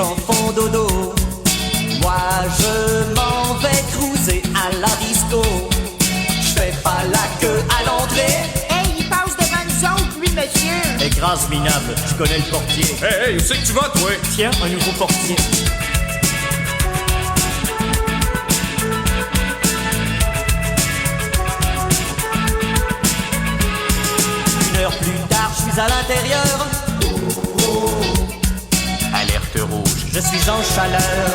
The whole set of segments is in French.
gens font dodo. Moi je m'en vais cruiser à la disco. Je fais pas la queue à l'entrée. Hey, il passe devant nous autres, lui, monsieur. Écrase minable, je connais le portier. Hey, où c'est que tu vas, toi? Tiens, un nouveau portier. Une heure plus tard, je suis à l'intérieur. Alerte rouge. Je suis en chaleur.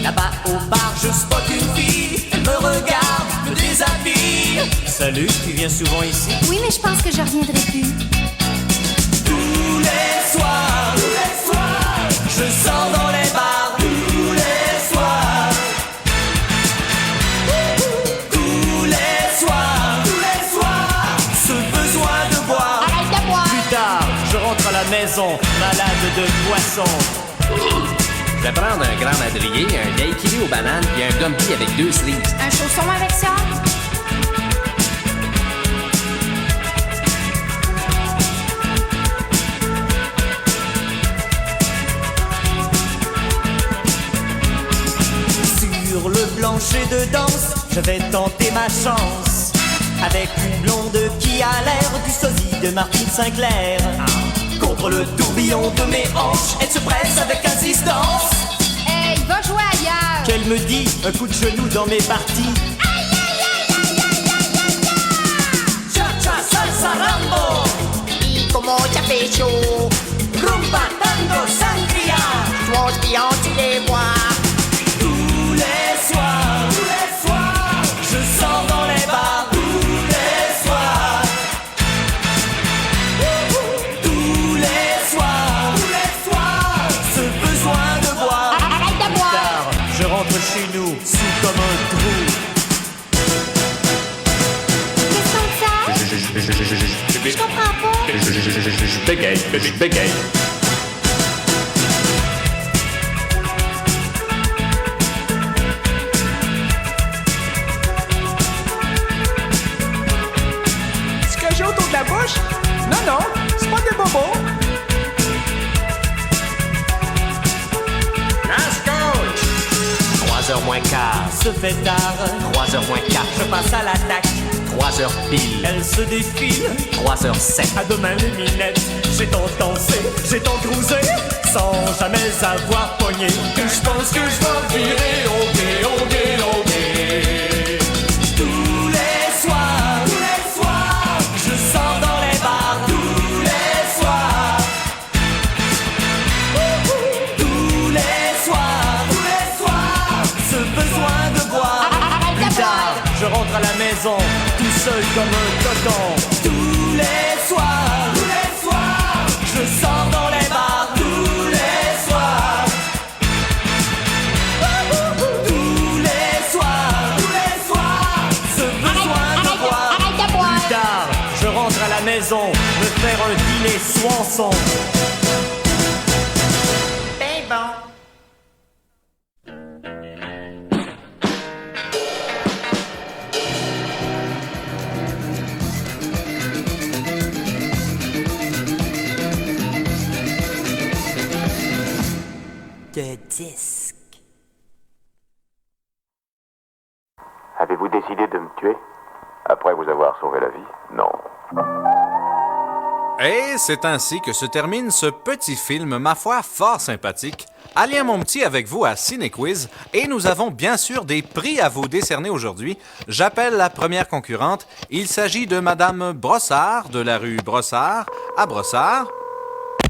Là-bas au bar, je spot une fille. Elle me regarde, me déshabille. Salut, tu viens souvent ici? Oui, mais je pense que je reviendrai plus. Tous les soirs, je sors dans les bars. Tous les soirs. Tous les soirs, ce besoin de boire. Arrête de boire. Plus tard, je rentre à la maison, malade de poisson. Je vais prendre un grand madrier, un daiquiri aux bananes et un dumpy avec 2 sleeves. Un chausson avec ça? Sur le plancher de danse, je vais tenter ma chance avec une blonde qui a l'air du sosie de Martine Sinclair. Contre le tourbillon de mes hanches, elle se presse avec insistance. Hey, va jouer ailleurs. Qu'elle me dit un coup de genou dans mes parties. Cha-cha, salsa, rambo. Y como ya fait chaud. Rumba, tango, sangria. Toi, espion, tu les vois. Tous les soirs, je sors dans les bars. Tous les soirs. Tous les soirs, ce besoin de boire. Arrête de boire. Tard, je rentre chez nous, sous comme un trou. Qu'est-ce qu'on fait? Je comprends pas. Je bégaye. Ce que j'ai autour de la bouche? Non, c'est pas des bobos. Last coach! 3h moins quart. Se fait tard, 3h moins quart. je passe à l'attaque. 3h pile. Elle se défile. 3h07. À demain les minettes, j'ai tant dansé, j'ai tant cruisé, sans jamais avoir pogné. Que je pense que je vais virer au gay. Tous les soirs, je sors dans les bars. Tous les soirs. Tous les soirs, ce besoin de boire. Arrête de boire. Je rentre à la maison, tout seul comme un coton. Tous les soirs, je sors dans les bars. Tous les soirs. Tous les soirs, ce besoin de boire. Arrête de boire. Plus tard, je rentre à la maison, me faire un dîner soinçon. Ben bon. De disque. Avez-vous décidé de me tuer? Après vous avoir sauvé la vie? Non. Et c'est ainsi que se termine ce petit film, ma foi, fort sympathique. Alien mon petit avec vous à Ciné-Quiz et nous avons bien sûr des prix à vous décerner aujourd'hui. J'appelle la première concurrente. Il s'agit de Madame Brossard de la rue Brossard à Brossard.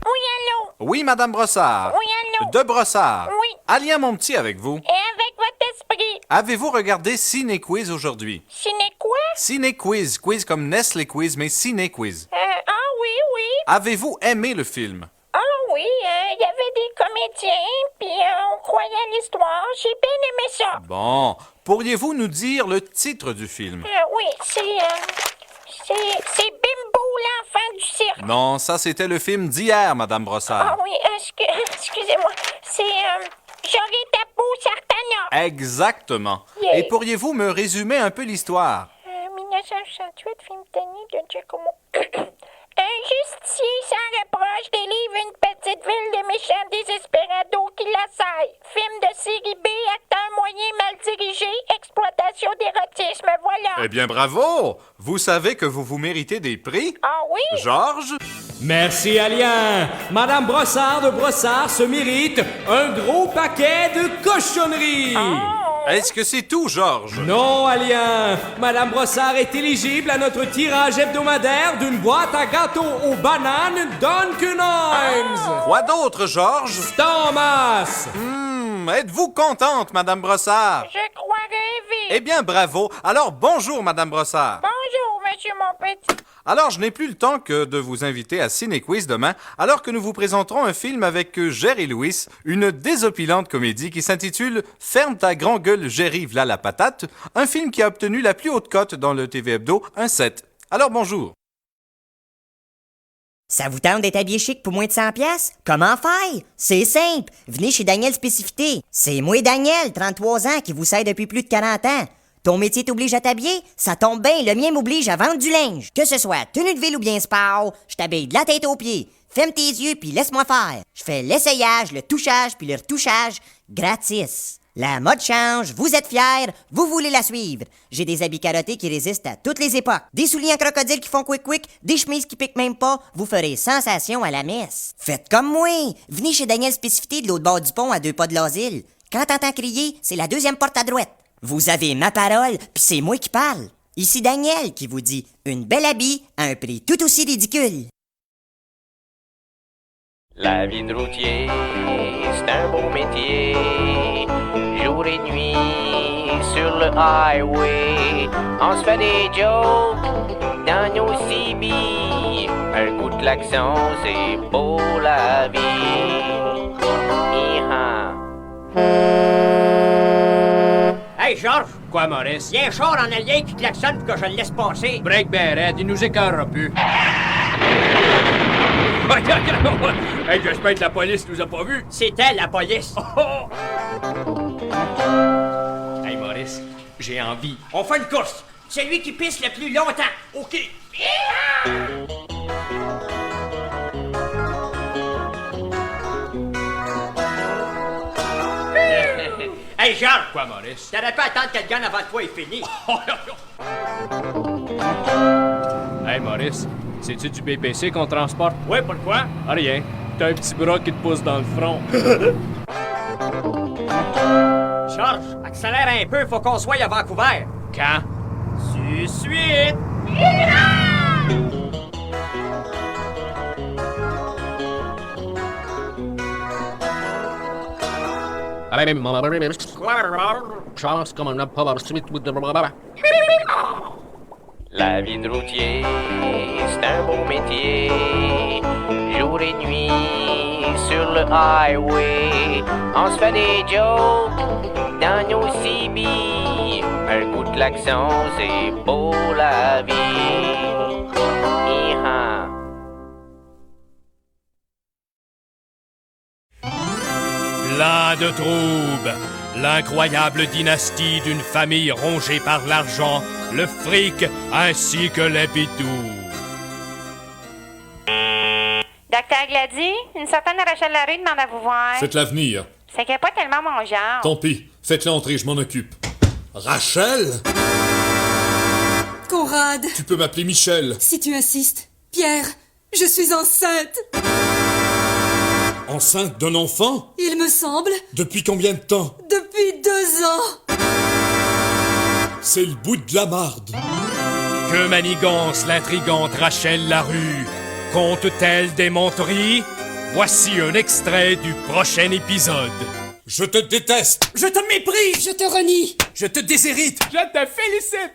Oui, allô? Oui, Madame Brossard. Oui, allô? De Brossard. Oui. Alien mon petit avec vous. Et avec votre esprit? Avez-vous regardé Ciné-Quiz aujourd'hui? Ciné quoi? Ciné-Quiz, quiz comme Nestlé Quiz, mais Ciné-Quiz. Ah oui, oui. Avez-vous aimé le film? Ah oui, il y avait des comédiens, puis on croyait à l'histoire. J'ai bien aimé ça. Bon, pourriez-vous nous dire le titre du film? Oui, c'est Bimbo, l'enfant du cirque. Non, ça c'était le film d'hier, Madame Ah Brossard. oui, excusez-moi. C'est J'aurais ta peau, Sartagnan. Exactement. Yeah. Et pourriez-vous me résumer un peu l'histoire? 1968, film tenu de Giacomo. Un justicier sans reproche délivre une petite ville de méchant désespérado qui l'assaille. Film de série B, acteur moyen mal dirigé, exploitation d'érotisme, voilà. Eh bien, bravo! Vous savez que vous vous méritez des prix? Ah oui? Georges? Merci, Alien. Madame Brossard de Brossard se mérite un gros paquet de cochonneries. Est-ce que c'est tout, Georges? Non, Alien. Madame Brossard est éligible à notre tirage hebdomadaire d'une boîte à gâteaux aux bananes Dunkin' Hines. Quoi d'autre, Georges? Thomas. Êtes-vous contente, Madame Brossard? Je crois rêver. Eh bien, bravo. Alors, bonjour, Madame Brossard. Bonjour, monsieur mon petit. Alors, je n'ai plus le temps que de vous inviter à Ciné-Quiz demain, alors que nous vous présenterons un film avec Jerry Lewis, une désopilante comédie qui s'intitule « Ferme ta grand gueule, Jerry, v'là la patate », un film qui a obtenu la plus haute cote dans le TV Hebdo, un 7. Alors, bonjour. Ça vous tente d'être habillé chic pour moins de 100$? Comment faire? C'est simple. Venez chez Daniel Spécificité. C'est moi, Daniel, 33 ans, qui vous sert depuis plus de 40 ans. Ton métier t'oblige à t'habiller? Ça tombe bien, le mien m'oblige à vendre du linge. Que ce soit tenue de ville ou bien sport, je t'habille de la tête aux pieds. Ferme tes yeux puis laisse-moi faire. Je fais l'essayage, le touchage puis le retouchage gratis. La mode change, vous êtes fiers, vous voulez la suivre. J'ai des habits carottés qui résistent à toutes les époques. Des souliers en crocodile qui font quick-quick, des chemises qui piquent même pas, vous ferez sensation à la messe. Faites comme moi, venez chez Daniel Spécificité de l'autre bord du pont à 2 pas de l'asile. Quand t'entends crier, c'est la deuxième porte à droite. Vous avez ma parole, puis c'est moi qui parle. Ici Daniel qui vous dit une belle habit à un prix tout aussi ridicule. La vie de routier, c'est un beau métier. Jour et nuit, sur le highway, on se fait des jokes dans nos CB. Un coup de klaxon, c'est beau la vie. Hi-ha. Hey, Georges! Quoi, Maurice? Il y a un char en allié qui klaxonne pour que je le laisse passer. Break ben raide, il nous écœurera plus. Hey, j'espère que la police nous a pas vus. C'était la police. Hey, Maurice, j'ai envie. On fait une course. Celui qui pisse le plus longtemps. OK. Hey, Georges! Quoi, Maurice? T'aurais pas attendre que le gun avant toi est fini. Hey, Maurice, c'est-tu du BPC qu'on transporte? Ouais, pourquoi? Ah, rien. T'as un petit bras qui te pousse dans le front. Georges, accélère un peu, faut qu'on soit à Vancouver. Quand? Tout de suite! La vie de routier, c'est un beau métier. Jour et nuit, sur le highway, on se fait des jokes dans nos CB. Un coup de klaxon, c'est beau la vie. Hi-ha. Plein de troubles, l'incroyable dynastie d'une famille rongée par l'argent, le fric ainsi que les bidous. Docteur Glady, une certaine Rachel Larue demande à vous voir. Faites-la venir. C'est qu'elle n'est pas tellement mon genre. Tant pis, faites-la entrer, je m'en occupe. Rachel? Conrad! Tu peux m'appeler Michel. Si tu insistes. Pierre, je suis enceinte! Enceinte d'un enfant? Il me semble. Depuis combien de temps? Depuis 2 ans! C'est le bout de la marde. Que manigance l'intrigante Rachel Larue? Compte-t-elle des menteries? Voici un extrait du prochain épisode. Je te déteste. Je te méprise! Je te renie! Je te déshérite. Je te félicite!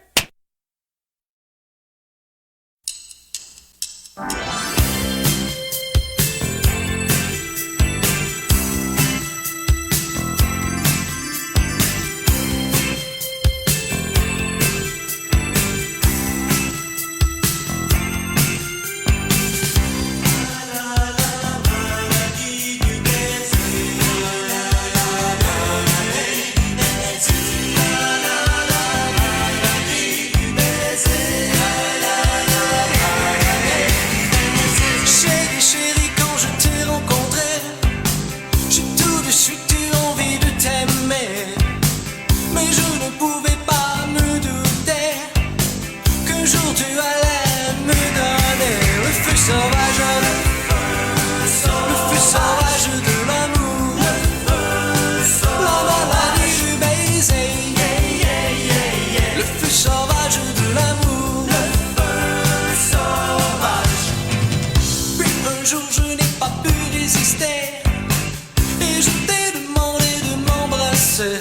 un jour je n'ai pas pu résister et je t'ai demandé de m'embrasser.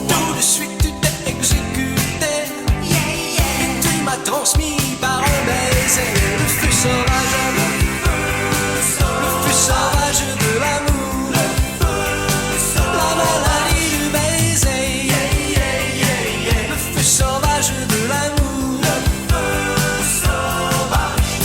Tout de suite tu t'es exécuté et tu m'as transmis par un baiser le feu sauvage, le feu sauvage de l'amour, la maladie du baiser, le feu sauvage de l'amour, le feu sauvage.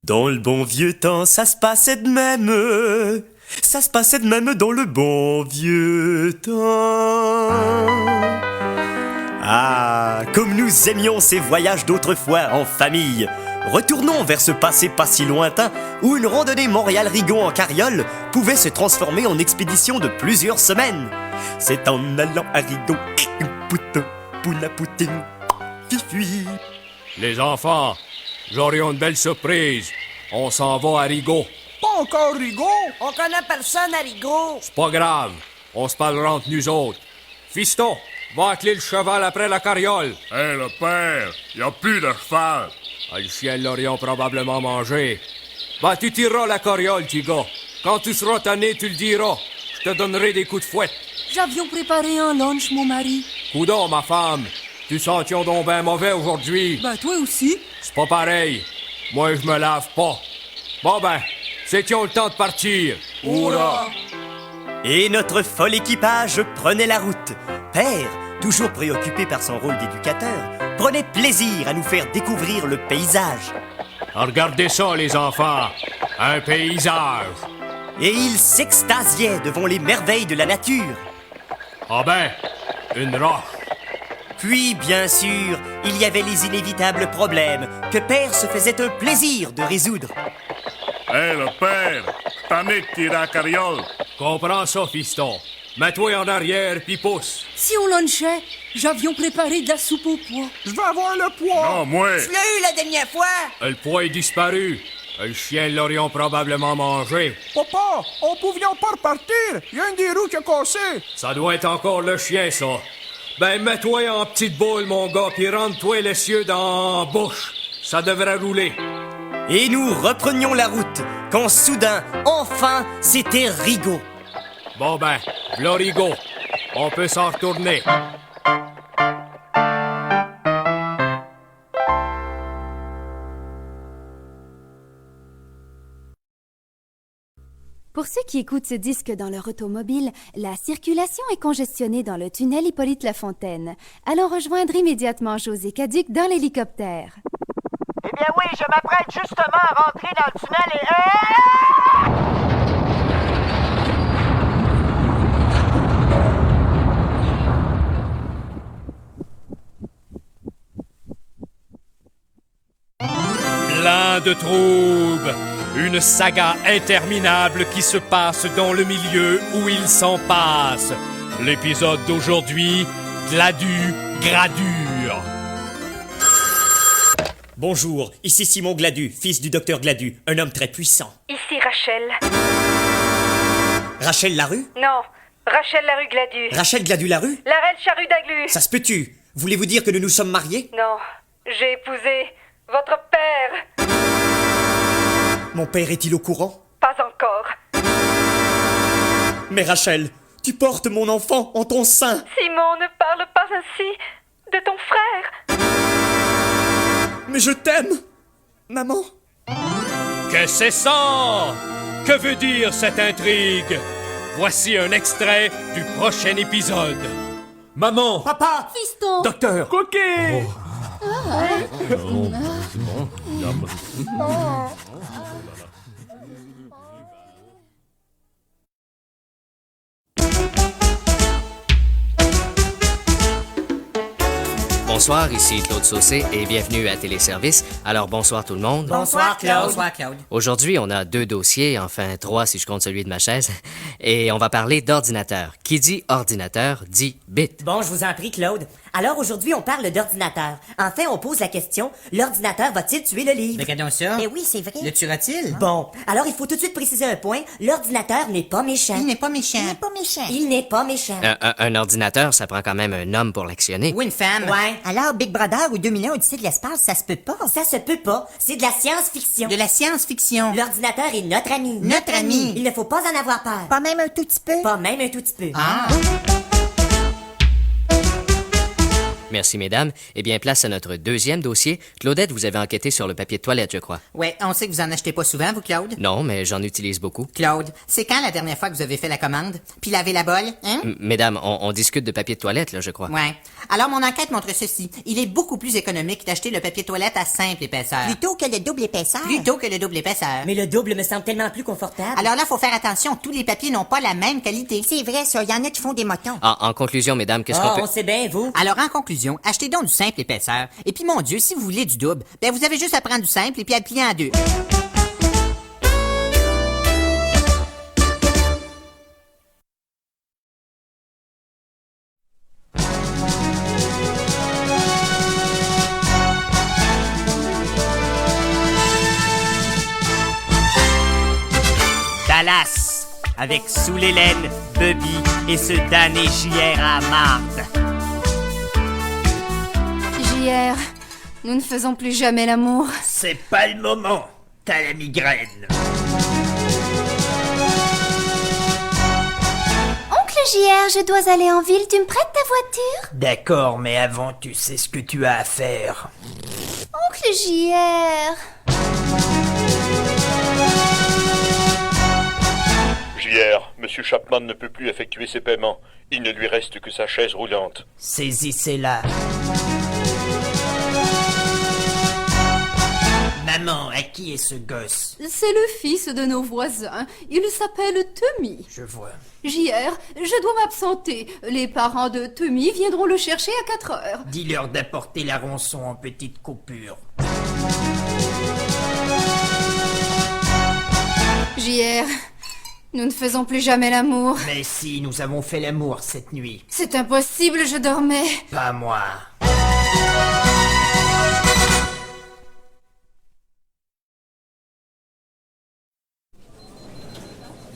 Dans le bon vieux temps, ça se passait de même. Ça se passait de même dans le bon vieux temps. Ah, comme nous aimions ces voyages d'autrefois en famille. Retournons vers ce passé pas si lointain où une randonnée Montréal-Rigaud en carriole pouvait se transformer en expédition de plusieurs semaines. C'est en allant à Rigaud, poula poutine, fifi. Les enfants, j'aurai une belle surprise. On s'en va à Rigaud. Pas encore Rigaud? On connaît personne à Rigaud. C'est pas grave. On se parlera entre nous autres. Fiston, va atteler le cheval après la carriole. Hé, le père, y a plus de cheval. Ah, le chien l'aurions probablement mangé. Ben, tu tireras la carriole, petit gars. Quand tu seras tanné, tu le diras. Je te donnerai des coups de fouette. J'avions préparé un lunch, mon mari. Coudon, ma femme. Tu sentions donc ben mauvais aujourd'hui. Ben, toi aussi. C'est pas pareil. Moi, je me lave pas. Bon ben, c'était le temps de partir. Hourra! Et notre fol équipage prenait la route. Père, toujours préoccupé par son rôle d'éducateur, prenait plaisir à nous faire découvrir le paysage. Regardez ça, les enfants. Un paysage. Et il s'extasiait devant les merveilles de la nature. Ah ben, une roche. Puis, bien sûr, il y avait les inévitables problèmes que Père se faisait un plaisir de résoudre. Hé, le père, t'en es de tirer la carriole. Comprends ça, fiston. Mets-toi en arrière, puis pousse. Si on lunchait, j'avions préparé de la soupe au pois. Je veux avoir le pois. Non, moi. Tu l'as eu la dernière fois. Le pois est disparu. Le chien l'aurions probablement mangé. Papa, on pouvait pas repartir. Il y a une des roues qui a cassé. Ça doit être encore le chien, ça. Ben, mets-toi en petite boule, mon gars, puis rentre-toi les cieux dans la bouche. Ça devrait rouler. Et nous reprenions la route, quand soudain, enfin, c'était Rigaud. Bon ben, v'là Rigaud. On peut s'en retourner. Pour ceux qui écoutent ce disque dans leur automobile, la circulation est congestionnée dans le tunnel Hippolyte-Lafontaine. Allons rejoindre immédiatement José Caduc dans l'hélicoptère. Eh bien oui, je m'apprête justement à rentrer dans le tunnel et... Plein de troubles. Une saga interminable qui se passe dans le milieu où il s'en passe. L'épisode d'aujourd'hui, Gladu Gradure. Bonjour, ici Simon Gladu, fils du docteur Gladu, un homme très puissant. Ici Rachel. Rachel Larue? Non, Rachel Larue Gladu. Rachel Gladu Larue? La reine Charrue d'Aglu. Ça se peut-tu? Voulez-vous dire que nous nous sommes mariés? Non, j'ai épousé votre père. Mon père est-il au courant? Pas encore. Mais Rachel, tu portes mon enfant en ton sein. Simon, ne parle pas ainsi de ton frère. Mais je t'aime, maman. Que c'est ça? Que veut dire cette intrigue? Voici un extrait du prochain épisode. Maman! Papa! Fiston! Docteur! Cookie! Bonsoir, ici Claude Saucé et bienvenue à Téléservice. Alors bonsoir tout le monde. Bonsoir, Claude. Bonsoir, Claude. Aujourd'hui, on a 2 dossiers, enfin 3 si je compte celui de ma chaise. Et on va parler d'ordinateur. Qui dit ordinateur dit bit. Bon, je vous en prie, Claude. Alors aujourd'hui, on parle d'ordinateur. Enfin, on pose la question, l'ordinateur va-t-il tuer le livre? Regardons ça. Eh oui, c'est vrai. Le tuera-t-il? Bon, alors il faut tout de suite préciser un point. L'ordinateur n'est pas méchant. Il n'est pas méchant. Il n'est pas méchant. Il n'est pas méchant. Un ordinateur, ça prend quand même un homme pour l'actionner. Ou une femme. Ouais. Alors, Big Brother ou 2001 Odyssée de l'espace, ça se peut pas. Ça se peut pas. C'est de la science-fiction. De la science-fiction. L'ordinateur est notre ami. Notre ami. Il ne faut pas en avoir peur. Pas même un tout petit peu? Pas même un tout petit peu. Ah! Merci, mesdames. Eh bien, place à notre deuxième dossier. Claudette, vous avez enquêté sur le papier de toilette, je crois. Ouais, on sait que vous en achetez pas souvent, vous, Claude? Non, mais j'en utilise beaucoup. Claude, c'est quand la dernière fois que vous avez fait la commande? Puis lavé la bolle, hein? Mesdames, on discute de papier de toilette, là, je crois. Ouais. Alors, mon enquête montre ceci. Il est beaucoup plus économique d'acheter le papier toilette à simple épaisseur. Plutôt que le double épaisseur? Plutôt que le double épaisseur. Mais le double me semble tellement plus confortable. Alors là, faut faire attention. Tous les papiers n'ont pas la même qualité. C'est vrai, ça. Il y en a qui font des motons. En conclusion, mesdames, qu'est-ce qu'on peut... on sait bien, vous. Alors, en conclusion, achetez donc du simple épaisseur. Et puis, mon Dieu, si vous voulez du double, ben vous avez juste à prendre du simple et puis à le plier en deux. Dallas, avec sous l'Hélène, Bubby et ce damné JR à marde. JR, nous ne faisons plus jamais l'amour. C'est pas le moment, t'as la migraine. Oncle JR, je dois aller en ville, tu me prêtes ta voiture? D'accord, mais avant, tu sais ce que tu as à faire. Oncle JR... JR, Monsieur Chapman ne peut plus effectuer ses paiements. Il ne lui reste que sa chaise roulante. Saisissez-la. Maman, à qui est ce gosse? C'est le fils de nos voisins. Il s'appelle Tommy. Je vois. JR, je dois m'absenter. Les parents de Tommy viendront le chercher à 4 heures. Dis-leur d'apporter la rançon en petites coupures. JR, nous ne faisons plus jamais l'amour. Mais si, nous avons fait l'amour cette nuit. C'est impossible, je dormais. Pas moi.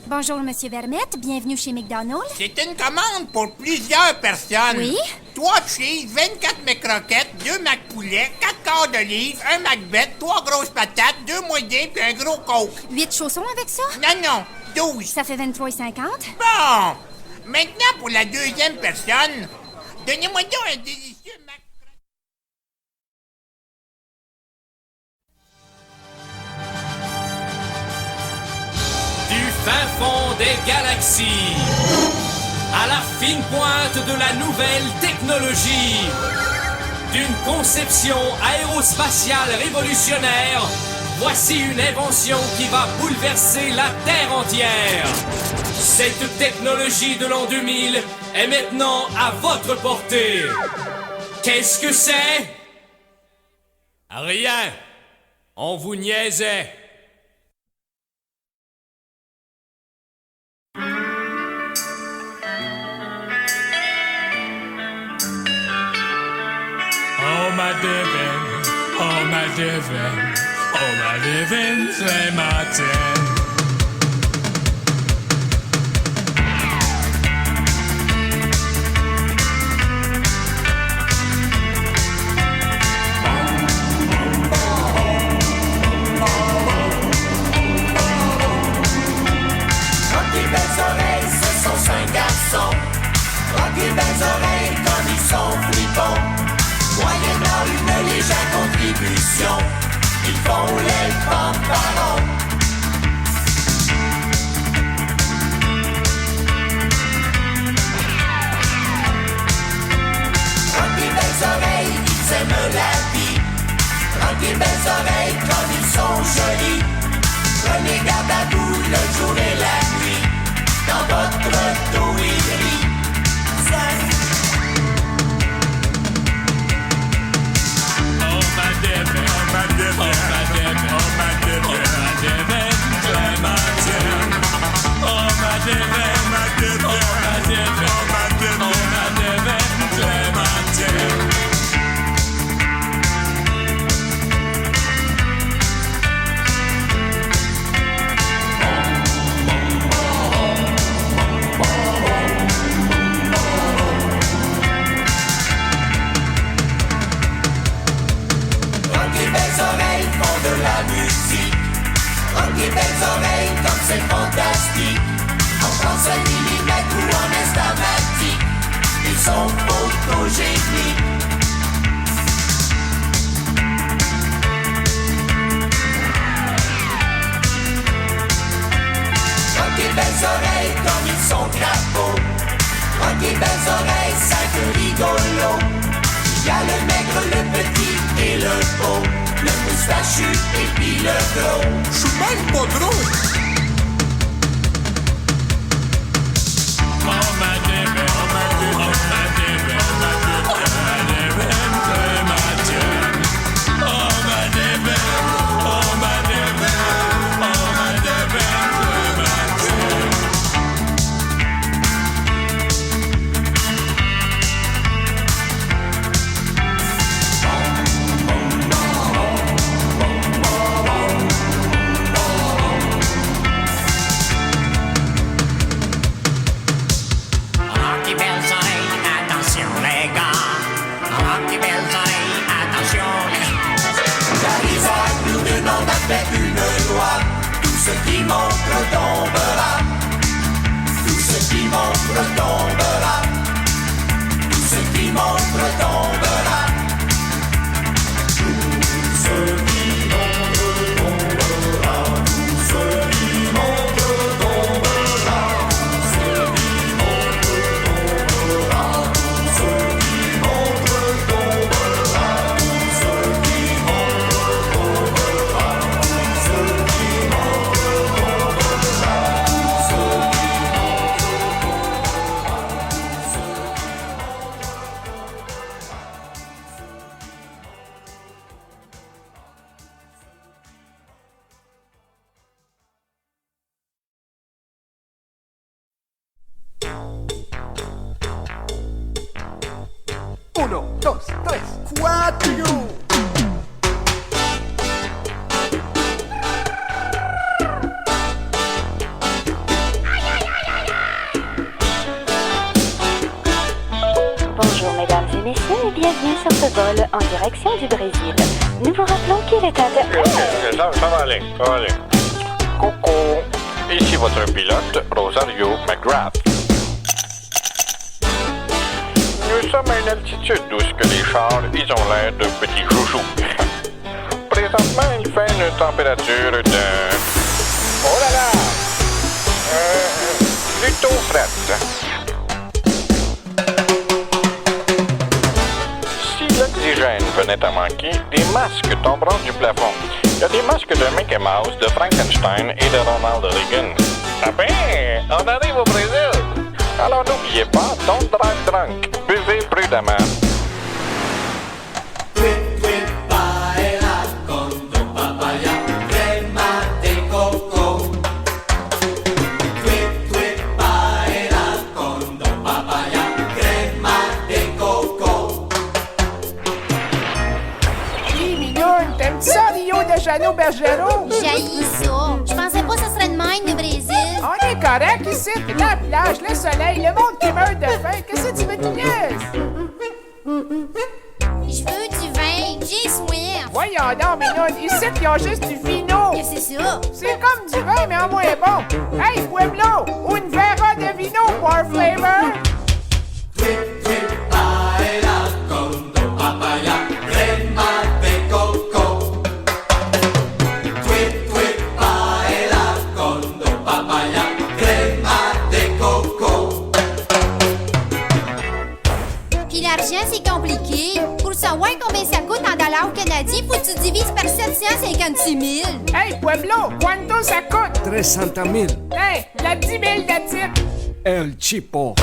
Bonjour, Monsieur Vermette. Bienvenue chez McDonald's. C'est une commande pour plusieurs personnes. Oui? 3 cheese, 24 McCroquettes, 2 McPoulets, 4 quarts d'olive, 1 McBeth, 3 grosses patates, 2 moyens puis un gros coke. 8 chaussons avec ça? Non, 12. Ça fait 23,50. Bon! Maintenant, pour la deuxième personne, donnez-moi donc un délicieux Mac... Du fin fond des galaxies, à la fine pointe de la nouvelle technologie, d'une conception aérospatiale révolutionnaire, voici une invention qui va bouleverser la Terre entière. Cette technologie de l'an 2000 est maintenant à votre portée. Qu'est-ce que c'est? Rien. On vous niaisait. ma Devin, oh ma Devin, oh ma Devin, c'est ma tienne. Rocky Belles Oreilles, ce sont 5 garçons. Rocky Belles Oreilles, comme ils sont flippants. Moyennant une légère contribution, ils font les fanfarons. Rocky Belles Oreilles, ils aiment la vie. Rocky Belles Oreilles, comme ils sont jolis. Prenez garde à vous le jour et la nuit. Dans votre dos il rit. Oh ma Devin, oh ma Devin, oh ma Devin, oh ma Devin, oh ma Devin, c'est ma tienne. Oh ma Devin, oh ma Devin, oh ma Devin, oh ma Devin, oh ma Devin, c'est ma tienne. Rocky Belles Oreilles font de la musique. Rocky Belles Oreilles comme c'est fantastique. En 35 mm ou en estamatique, ils sont photogéniques. Rocky Belles Oreilles comme ils sont crapauds. Rocky Belles Oreilles, cinq rigolos. Il y a le maigre, le petit et le beau, le moustachu et puis le gros. Je suis même pas gros. Oh ma Devin, oh ma Devin, oh ma Devin, oh ma Devin, c'est ma tienne. Oh ma Devin, oh ma Devin, oh ma Devin, c'est ma tienne. Rocky Belles Oreilles, attention les gars. Rocky Belles Oreilles, attention les. Car Isaac nous demande à faire une loi. Tout ce qui montre tombera. Tout ce qui montre tombera. Tout ce qui montre tombera. Tout ce qui montre tombera. Tout ce qui montre tombera. Tout ce qui montre tombera. Tout ce qui montre tombera. Tout ce qui montre tombera. Tout ce qui montre tombera. Tout ce Uno, dos, tres, cuatro. Bonjour mesdames et messieurs et bienvenue sur ce vol en direction du Brésil. Nous vous rappelons qu'il est Ça va aller, ça va aller. Coucou, ici votre pilote, Rosario McGrath. Nous sommes à une altitude où ce que les chars, ils ont l'air de petits chouchous. Présentement, il fait une température de... Oh là là! Plutôt frette. Si l'oxygène venait à manquer, des masques tomberont du plafond. Il y a des masques de Mickey Mouse, de Frankenstein et de Ronald Reagan. Ah ben, on arrive au Brésil! Alors n'oubliez pas, don't drive drunk. Buvez prudemment. Paella con tu papaya, crema de coco. Paella con tu papaya, crema de coco. Jano Bergero. J'haïs ça. Je pensais pas que ça serait de même, le Brésil. On est correct ici. La plage, le soleil, le monde qui meurt de faim. Qu'est-ce que tu veux qu'il niaise? Je veux du vin. J'ai soif. Voyons donc, Minoune. Ici, ils ont juste du vino. Qu'est-ce que c'est ça? C'est comme du vin, mais en moins bon. Hey, Pueblo, une verra de vino pour un flavor. Puis l'argent, c'est compliqué. Pour savoir combien ça coûte en dollars canadiens, faut que tu divises par 756 000. Hey, Pueblo, quanto ça coûte? 300 000. Hey, la 10 000 de type. El Chipo.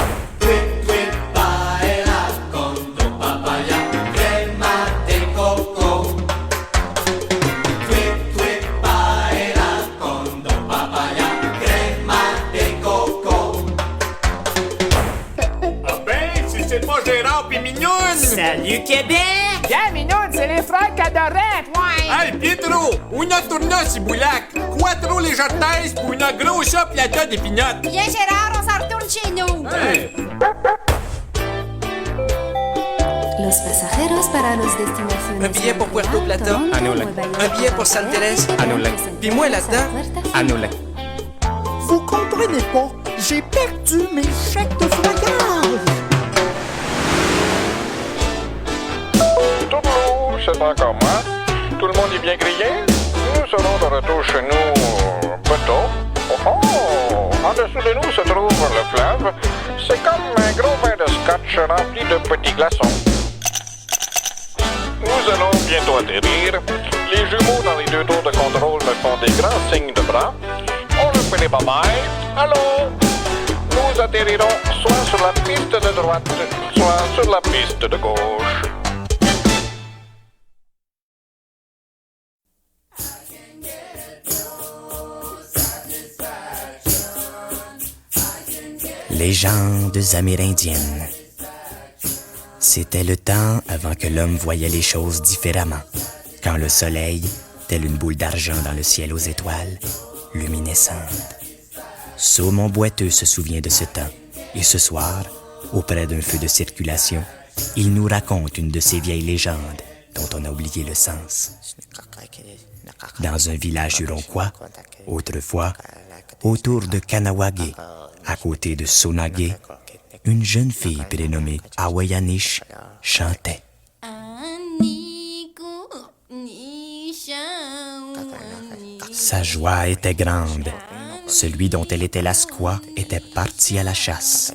Salut Québec! Yeah, Minoune, c'est les frères Cadorette! Ouais! Hey, Pietro! Una tourna si boulac! Quattro les jartaises pour une grosse plata d'épinottes! Bien, Gérard, on s'en retourne chez nous! Hey. Los pasajeros para los destinaciones. Un billet pour Puerto Plata? Annulé. Un billet pour San Thérèse? Annulé. Puis moi là-dedans? Annulé. Vous comprenez pas, j'ai perdu mes chèques de voyage! C'est encore moi. Tout le monde est bien grillé? Nous serons de retour chez nous bientôt. Oh, en dessous de nous se trouve le fleuve. C'est comme un gros verre de scotch rempli de petits glaçons. Nous allons bientôt atterrir. Les jumeaux dans les deux tours de contrôle me font des grands signes de bras. On leur fait des bye-bye. Allô? Nous atterrirons soit sur la piste de droite, soit sur la piste de gauche. Légendes amérindiennes. C'était le temps avant que l'homme voyait les choses différemment, quand le soleil, tel une boule d'argent dans le ciel aux étoiles, luminescente. Saumon boiteux se souvient de ce temps, et ce soir, auprès d'un feu de circulation, il nous raconte une de ces vieilles légendes dont on a oublié le sens. Dans un village huronquois, autrefois, autour de Kanawagé, à côté de Sonagé, une jeune fille prénommée Awayanish chantait. Sa joie était grande. Celui dont elle était la squaw était parti à la chasse.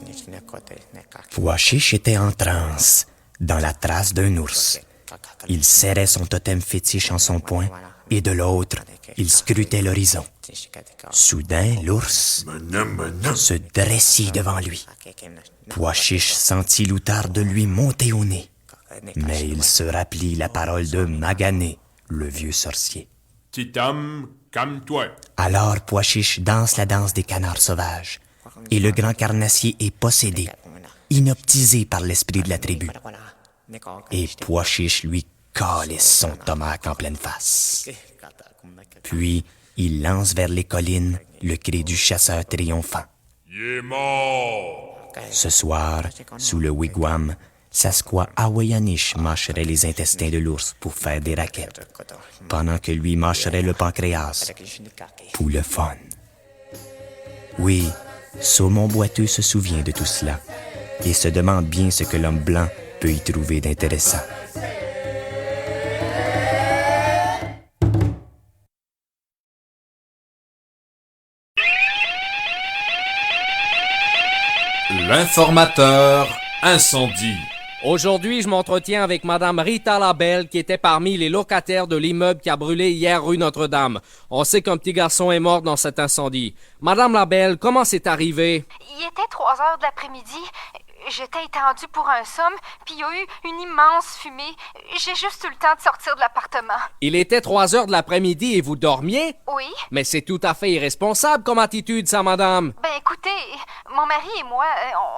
Pouachiche était en transe, dans la trace d'un ours. Il serrait son totem fétiche en son poing, et de l'autre, il scrutait l'horizon. Soudain, l'ours se dressait devant lui. Pouachiche sentit l'outarde lui monter au nez. Mais il se rappelait la parole de Magané, le vieux sorcier. Petit homme, calme-toi. Alors Pouachiche danse la danse des canards sauvages, et le grand carnassier est possédé, inoptisé par l'esprit de la tribu. Et Pouachiche lui calisse son tomahawk en pleine face. Puis, il lance vers les collines le cri du chasseur triomphant. Il est mort! Ce soir, sous le wigwam, sa squaw Awayanish mâcherait les intestins de l'ours pour faire des raquettes, pendant que lui mâcherait le pancréas pour le fun. Oui, Saumon boiteux se souvient de tout cela et se demande bien ce que l'homme blanc peut y trouver d'intéressant. L'informateur incendie. Aujourd'hui, je m'entretiens avec Madame Rita Labelle, qui était parmi les locataires de l'immeuble qui a brûlé hier rue Notre-Dame. On sait qu'un petit garçon est mort dans cet incendie. Madame Labelle, comment c'est arrivé? Il était 3 heures de l'après-midi. J'étais étendue pour un somme, puis il y a eu une immense fumée. J'ai juste eu le temps de sortir de l'appartement. Il était 3 heures de l'après-midi et vous dormiez? Oui. Mais c'est tout à fait irresponsable comme attitude, ça, madame. Ben écoutez, mon mari et moi,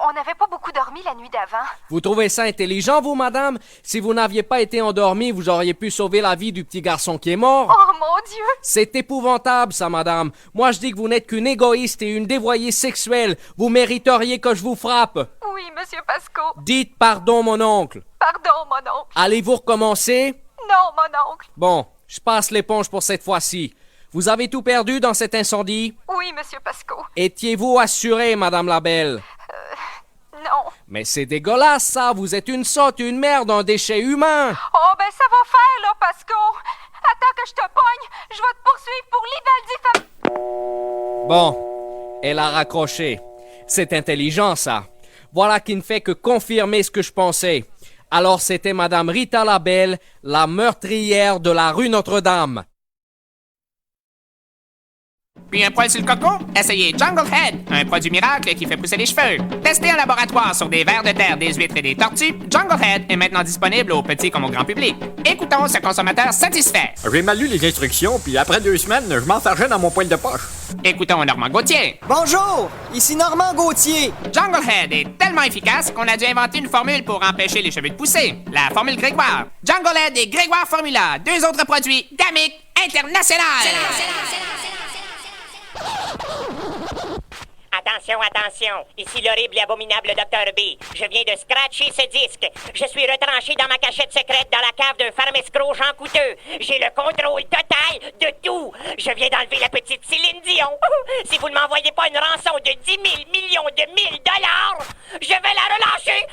on n'avait pas beaucoup dormi la nuit d'avant. Vous trouvez ça intelligent, vous, madame? Si vous n'aviez pas été endormi, vous auriez pu sauver la vie du petit garçon qui est mort. Oh mon Dieu! C'est épouvantable, ça, madame. Moi, je dis que vous n'êtes qu'une égoïste et une dévoyée sexuelle. Vous mériteriez que je vous frappe. Oui, monsieur Pasco. Dites pardon, mon oncle. Pardon, mon oncle. Allez-vous recommencer? Non, mon oncle. Bon, je passe l'éponge pour cette fois-ci. Vous avez tout perdu dans cet incendie? Oui, monsieur Pasco. Étiez-vous assurée, madame la belle? Non. Mais c'est dégueulasse, ça. Vous êtes une sotte, une merde, un déchet humain. Oh, ben ça va faire, là, Pasco. Attends que je te pogne. Je vais te poursuivre pour libelle diffamation. Bon, elle a raccroché. C'est intelligent, ça. Voilà qui ne fait que confirmer ce que je pensais. Alors c'était madame Rita la Belle, la meurtrière de la rue Notre-Dame. Puis un poil sur le coco? Essayez Jungle Head, un produit miracle qui fait pousser les cheveux. Testé en laboratoire sur des vers de terre, des huîtres et des tortues, Jungle Head est maintenant disponible aux petits comme au grand public. Écoutons ce consommateur satisfait. J'ai mal lu les instructions, puis après 2 semaines, je m'enfargeais dans mon poil de poche. Écoutons Normand Gauthier. Bonjour, ici Normand Gauthier. Jungle Head est tellement efficace qu'on a dû inventer une formule pour empêcher les cheveux de pousser. La formule Grégoire. Jungle Head et Grégoire Formula, 2 autres produits gamiques internationales. Attention, attention, ici l'horrible et abominable Dr. B. Je viens de scratcher ce disque. Je suis retranché dans ma cachette secrète dans la cave d'un pharmescro Jean Couteux. J'ai le contrôle total de tout. Je viens d'enlever la petite Céline Dion. Si vous ne m'envoyez pas une rançon de 10 000 millions de $1000, je vais la relâcher.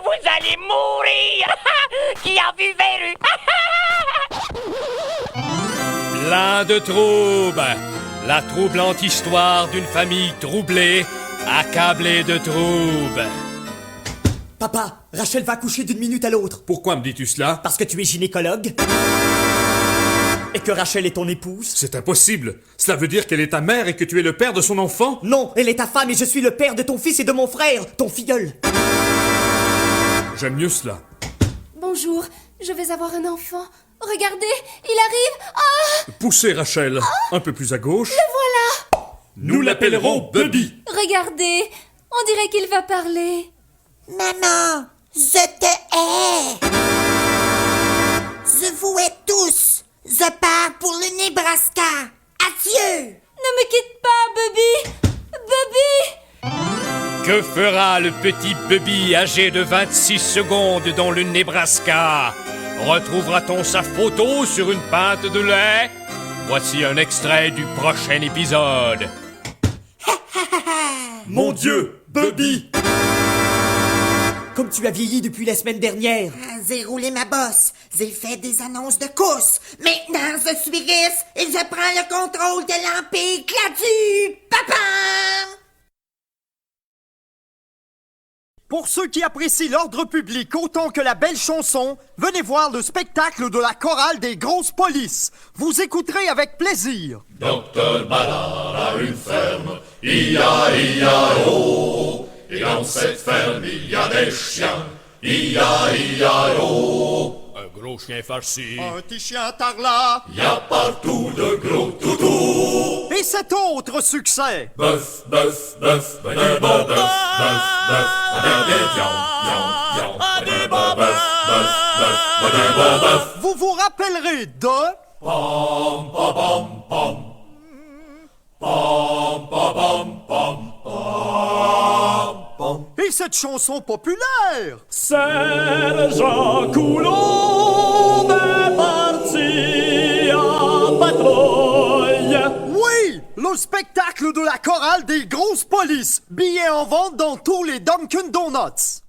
Vous allez mourir. Qui a vu Véru? Plein de troubles. La troublante histoire d'une famille troublée, accablée de troubles. Papa, Rachel va accoucher d'une minute à l'autre. Pourquoi me dis-tu cela? Parce que tu es gynécologue. Et que Rachel est ton épouse. C'est impossible. Cela veut dire qu'elle est ta mère et que tu es le père de son enfant? Non, elle est ta femme et je suis le père de ton fils et de mon frère, ton filleul. J'aime mieux cela. Bonjour, je vais avoir un enfant. Regardez, il arrive. Ah! Poussez, Rachel. Un peu plus à gauche. Le voilà. Nous l'appellerons Bubby. Regardez, on dirait qu'il va parler. Maman, je te hais. Je vous hais tous. Je pars pour le Nebraska. Adieu. Ne me quitte pas, Bubby. Bubby. Que fera le petit Bubby âgé de 26 secondes dans le Nebraska? Retrouvera-t-on sa photo sur une pinte de lait? Voici un extrait du prochain épisode. Mon Dieu, Bubby! Comme tu as vieilli depuis la semaine dernière. J'ai roulé ma bosse. J'ai fait des annonces de course. Maintenant, je suis riche et je prends le contrôle de l'Empire Cladu. Papa! Pour ceux qui apprécient l'ordre public autant que la belle chanson, venez voir le spectacle de la chorale des grosses polices. Vous écouterez avec plaisir. Docteur Ballard a une ferme, I-A-I-A-O. Et dans cette ferme, il y a des chiens, I-A-I-A-O. Un gros chien farci. Un petit chien tarlat. Il y a partout de gros toutous. Et cet autre succès. Bœuf, bœuf, bœuf, bœuf, bœuf, bœuf, bœuf, vous vous rappellerez de... Pam, pam, pam, pam. Pam, pam, pam, pam, pam. Et cette chanson populaire. Sergent Coulomb est parti en patrouille. Oui, le spectacle de la chorale des grosses polices. Billets en vente dans tous les Dunkin' Donuts.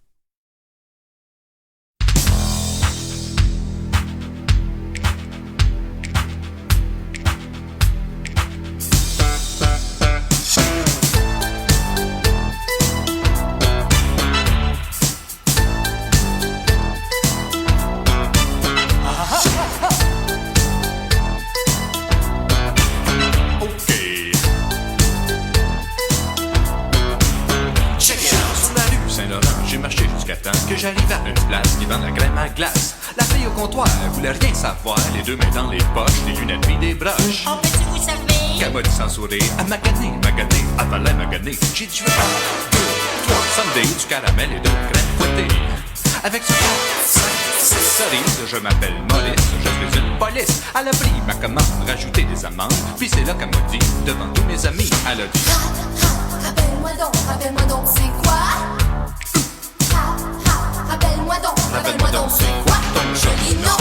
temps que j'arrive à une place qui vend la crème à glace. La fille au comptoir voulait rien savoir, les deux mains dans les poches, des lunettes puis des broches. On peut-tu vous servir? Qu'elle m'a dit sans sourire, à maganer, avaler, maganer. J'ai dit, je veux un, 2, 3, sundae, du caramel et de crème fouettée. Avec ce 4, 5, 6 cerises, je m'appelle Maurice, je suis une police. Elle a pris ma commande, rajouté des amandes, puis c'est là qu'elle m'a dit, devant tous mes amis, elle a dit Rappelle-moi donc, c'est quoi? Rappelle-moi donc, c'est quoi ton joli nom?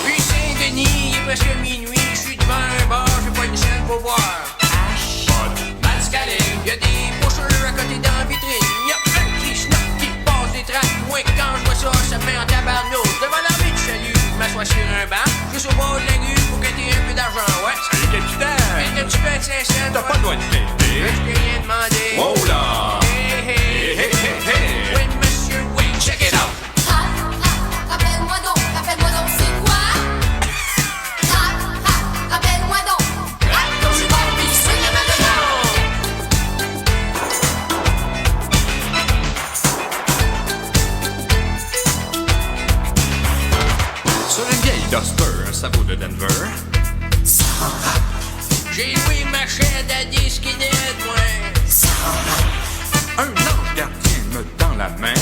Puis Saint-Denis, il est presque minuit, je suis devant un bar, j'ai pas une scène pour boire. Mal scalé, y a des pocheurs à côté dans la vitrine, y a un qui snap, qui passe des tracts. Moi quand je vois ça, ça me met en tabarnouche. Devant l'armée de salut, je m'assois sur un banc, juste au bord de la rue pour gagner un peu d'argent, ouais. Salut capitaine! Mais t'as-tu fait 500? T'as pas le droit de plaider. Je t'ai rien demandé. Oh là! Hey, hey, hey, hey, hey! Oui, monsieur, oui, check it out! Rappelle-moi donc, c'est quoi? Rappelle-moi donc. Quand je parle, puis je swing à ma Sur une vieille Duster, un sabot de Denver. J'ai loué ma chaîne à des skinheads, moi. Un ange gardien me tend la main.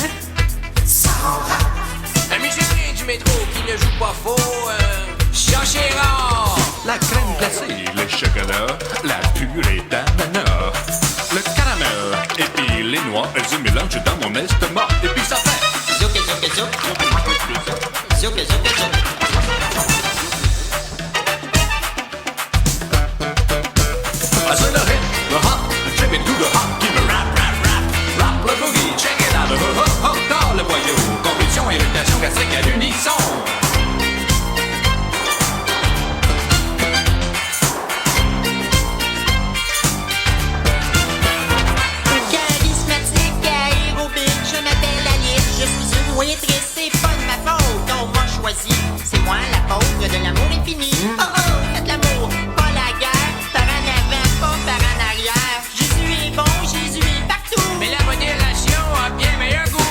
Un musicien du métro qui ne joue pas faux, cherchez rare. La crème glacée, le chocolat, la purée d'ananas. Le caramel et puis les noix, elles se mélangent dans mon estomac. Et puis ça fait zouk, zouk, zouk. Zouk, zouk, zouk. I said the hit, the hop, the trip it to the hop, keep it rap, rap, rap, rap the boogie, check it out, ho, ho, ho, dans le boyau, convulsion, irritation gastrique à l'unisson. Charismatique, aérobique, je m'appelle Alice, je suis une waitress, c'est pas de ma faute, on m'a choisi, c'est moi la pauvre de l'amour infini. Oh oh, faites l'amour, pas la guerre, par en avant, pas par en arrière. Jésus est bon, Jésus est partout. Mais la modération a bien meilleur goût.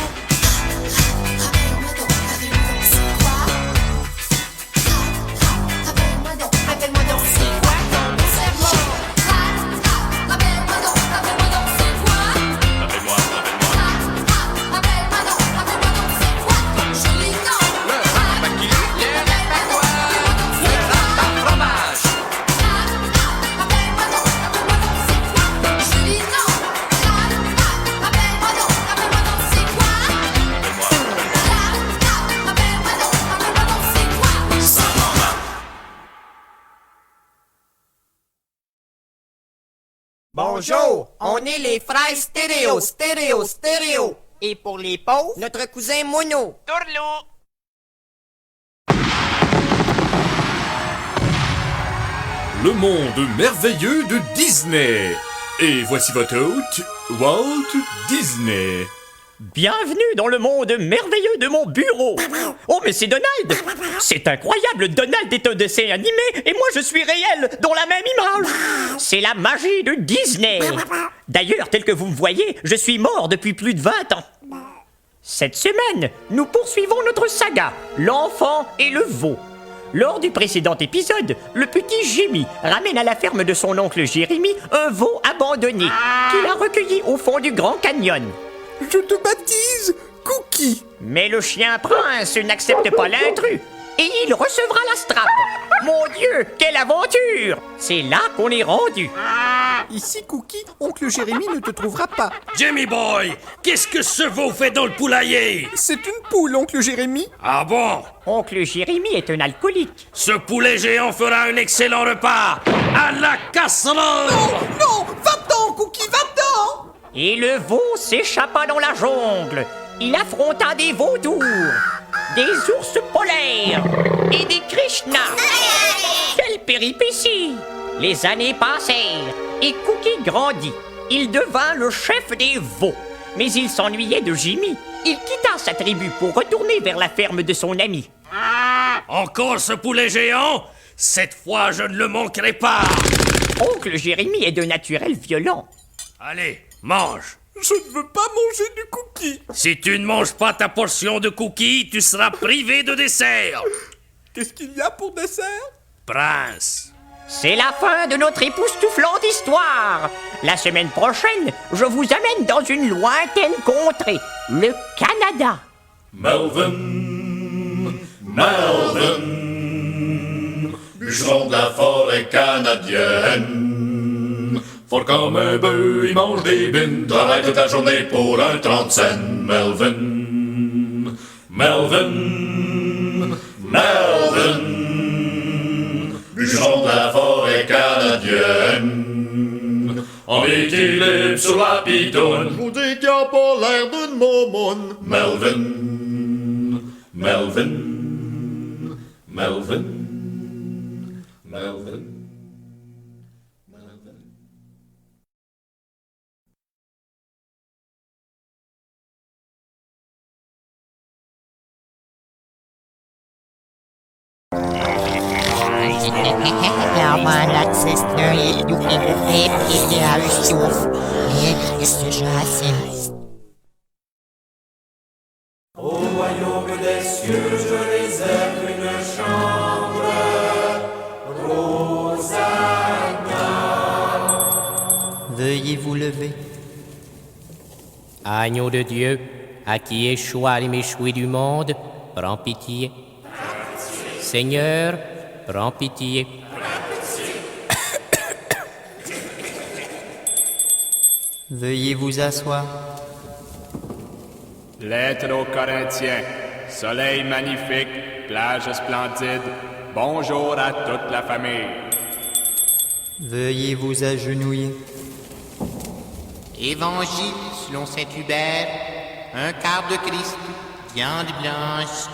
Rappelle-moi donc, c'est quoi ton cerveau? Rappelle-moi donc, c'est quoi? Rappelle-moi. Rappelle-moi donc, c'est quoi ton joli nom? Le rap à qui? Le rap à quoi? Le rap à fromage. Rappelle-moi donc, c'est quoi ton joli nom? Rappelle-moi donc, c'est quoi? Rappelle-moi donc, c'est quoi? Ça m'en va. Bonjour, on est les frères stéréo. Et pour les pauvres, notre cousin Mono. Tourlou. Le monde merveilleux de Disney. Et voici votre hôte, Walt Disney. Bienvenue dans le monde merveilleux de mon bureau. Oh, mais c'est Donald. C'est incroyable, Donald est un dessin animé et moi je suis réel, dans la même image. C'est la magie de Disney. D'ailleurs, tel que vous me voyez, je suis mort depuis plus de 20 ans. Cette semaine, nous poursuivons notre saga, l'enfant et le veau. Lors du précédent épisode, le petit Jimmy ramène à la ferme de son oncle Jérémy un veau abandonné qu'il a recueilli au fond du Grand Canyon. Je te baptise Cookie. Mais le chien prince n'accepte pas l'intrus et il recevra la strap. Mon Dieu, quelle aventure! C'est là qu'on est rendu. Ici, Cookie, oncle Jérémy ne te trouvera pas. Jimmy Boy, qu'est-ce que ce veau fait dans le poulailler? C'est une poule, oncle Jérémy. Ah bon? Oncle Jérémy est un alcoolique. Ce poulet géant fera un excellent repas à la casserole! Non, va-t'en, Cookie, va-t'en! Et le veau s'échappa dans la jungle. Il affronta des vautours, des ours polaires et des Krishnas. Quelle péripétie! Les années passèrent et Cookie grandit. Il devint le chef des veaux. Mais il s'ennuyait de Jimmy. Il quitta sa tribu pour retourner vers la ferme de son ami. Encore ce poulet géant? Cette fois, je ne le manquerai pas. Oncle Jérémie est de naturel violent. Allez, mange. Je ne veux pas manger du cookie. Si tu ne manges pas ta portion de cookies, tu seras privé de dessert. Qu'est-ce qu'il y a pour dessert? Prince. C'est la fin de notre époustouflante histoire. La semaine prochaine, je vous amène dans une lointaine contrée, le Canada. Melvin, bûcheron de la forêt canadienne. Fort comme un bœuf, il mange des bines, travaille toute la journée pour un 30 cents. Melvin, bûcheron de la forêt canadienne. En équilibre sur la pitoune, je vous dis qu'il a pas l'air d'une momoune. Melvin. Au royaume des cieux, je réserve une chambre. Rosanna. Veuillez vous lever. Agneau de Dieu, à qui échoua les méchouis du monde, prends pitié. Seigneur, prends pitié. Veuillez vous asseoir. Lettre aux Corinthiens. Soleil magnifique, plage splendide. Bonjour à toute la famille. Veuillez vous agenouiller. Évangile selon saint Hubert, un quart de Christ, viande blanche.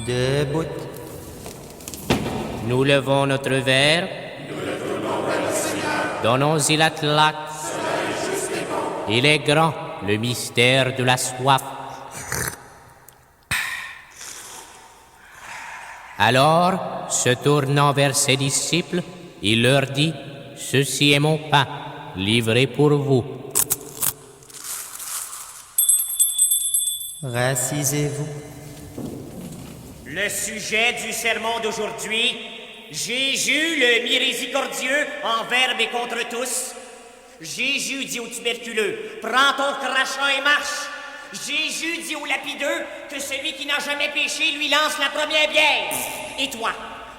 Debout. Nous levons notre verre. Donnons-y la claque. Il est grand, le mystère de la soif. Alors, se tournant vers ses disciples, il leur dit, « Ceci est mon pain, livré pour vous. » Rassisez-vous. Le sujet du sermon d'aujourd'hui, Jésus le miséricordieux envers et contre tous. Jésus dit au tuberculeux, prends ton crachat et marche. Jésus dit au lapideux que celui qui n'a jamais péché lui lance la première bière. Et toi,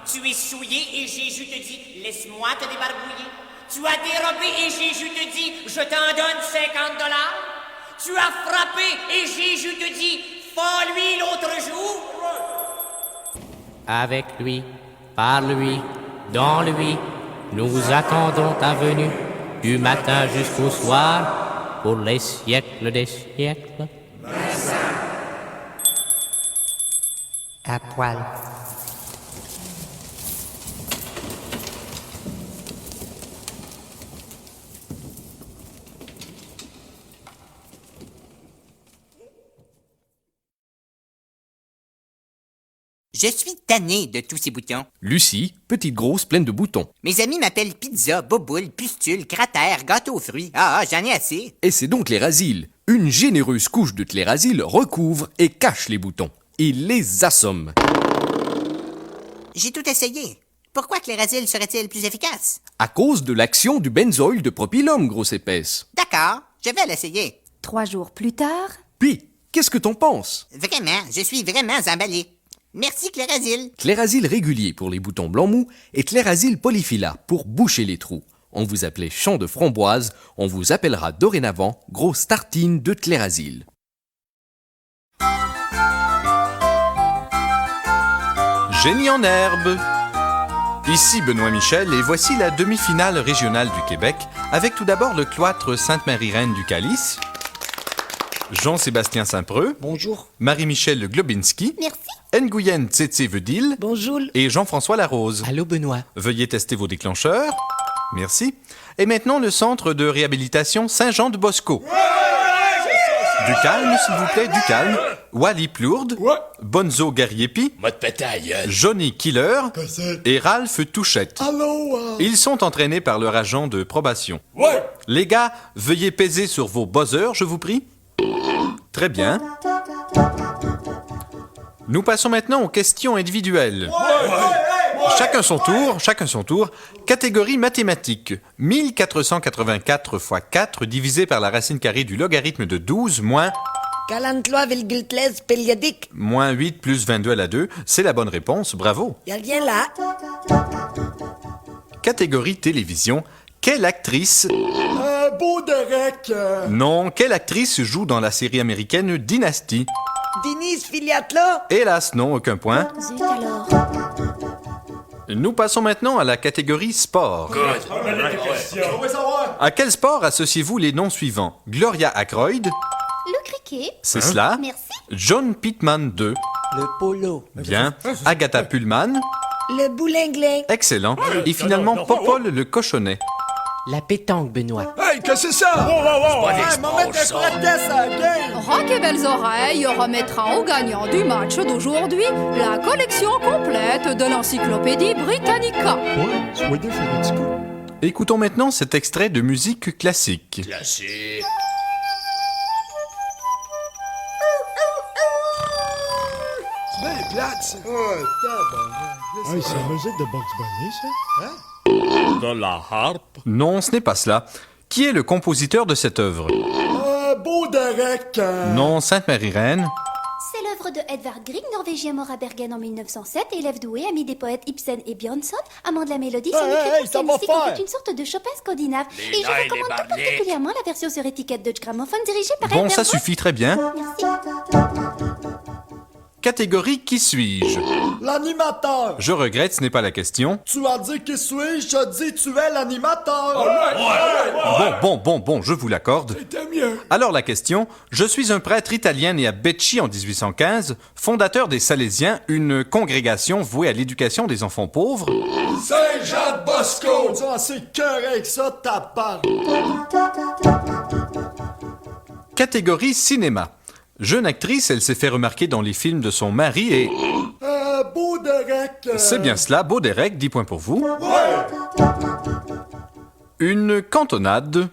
tu es souillé et Jésus te dit, laisse-moi te débarbouiller. Tu as dérobé et Jésus te dit, je t'en donne 50 $. Tu as frappé et Jésus te dit, fends-lui l'autre jour. Avec lui, par lui, dans lui, nous vous attendons ta venue, du matin jusqu'au soir, pour les siècles des siècles. À poil. Je suis tannée de tous ces boutons. Lucie, petite grosse pleine de boutons. Mes amis m'appellent pizza, boboule, pustule, cratère, gâteau aux fruits. Ah, j'en ai assez. Et c'est donc Clérazile. Une généreuse couche de Clérazile recouvre et cache les boutons. Il les assomme. J'ai tout essayé. Pourquoi Clérazile serait-il plus efficace? À cause de l'action du benzoïle de propylum, grosse épaisse. D'accord, je vais l'essayer. 3 jours plus tard... Puis, qu'est-ce que t'en penses? Vraiment, je suis vraiment emballé. Merci Clérazile. Clérazile régulier pour les boutons blancs mous et Clérazile polyphylla pour boucher les trous. On vous appelait champ de framboise, on vous appellera dorénavant grosse tartine de Clérazile. Génie en herbe. Ici Benoît Michel et voici la demi-finale régionale du Québec avec tout d'abord le cloître Sainte-Marie-Reine du Calice. Jean-Sébastien Saint-Preux. Bonjour. Marie-Michel Globinski. Merci. Nguyen Tsetse-Vedil. Bonjour. Et Jean-François Larose. Allô, Benoît. Veuillez tester vos déclencheurs. Merci. Et maintenant, le centre de réhabilitation Saint-Jean-de-Bosco. Du calme, s'il vous plaît, du calme. Wally Plourde. Bonzo Gariepi. Johnny Killer. Et Ralph Touchette. Ils sont entraînés par leur agent de probation. Les gars, veuillez peser sur vos buzzers, je vous prie. Très bien. Nous passons maintenant aux questions individuelles. Chacun son tour. Catégorie mathématiques. 1484 x 4 divisé par la racine carrée du logarithme de 12 moins... 43,13 périodique. Moins 8 plus 22 à la 2. C'est la bonne réponse, bravo. Y'a rien là. Catégorie télévision. Quelle actrice... Baudérec. Non, quelle actrice joue dans la série américaine Dynasty? Denise Filiatla. Hélas, non, aucun point. Zut alors. Nous passons maintenant à la catégorie sport. À quel sport associez-vous les noms suivants? Gloria Ackroyd. Le cricket. C'est cela. Merci. John Pittman II. Le polo. Bien. Agatha Pullman. Le boulingling. Excellent. Et finalement, Popol le cochonnet. La pétanque, Benoît. Hey, qu'est-ce que c'est ça? Rock et belles oreilles remettra au gagnant du match d'aujourd'hui la collection complète de l'encyclopédie Britannica. Écoutons maintenant cet extrait de musique classique. Classique. C'est bien plate, ça. Hey, c'est la musique de Bugs Bunny, ça? Hein? De la harpe? Non, ce n'est pas cela. Qui est le compositeur de cette œuvre? Baudérec. Non, Sainte-Marie-Reine. C'est l'œuvre de Edvard Grieg, norvégien mort à Bergen en 1907, élève doué, ami des poètes Ibsen et Björnson, amant de la mélodie, son écriture pianistique en fait une sorte de Chopin scandinave. Et je recommande tout particulièrement la version sur étiquette Deutsche Grammophon dirigée par Bon, Edvard ça Voss. suffit, très bien. Merci. Catégorie qui suis-je? L'animateur. Je regrette, ce n'est pas la question. Tu as dit qui suis-je? Je dis tu es l'animateur. Bon, je vous l'accorde. C'était mieux. Alors la question, je suis un prêtre italien né à Becci en 1815, fondateur des Salésiens, une congrégation vouée à l'éducation des enfants pauvres. Saint-Jean de Bosco. C'est correct ça, ta part. Catégorie cinéma. Jeune actrice, elle s'est fait remarquer dans les films de son mari et... Baudérec. C'est bien cela, Baudérec, 10 points pour vous. Une cantonade.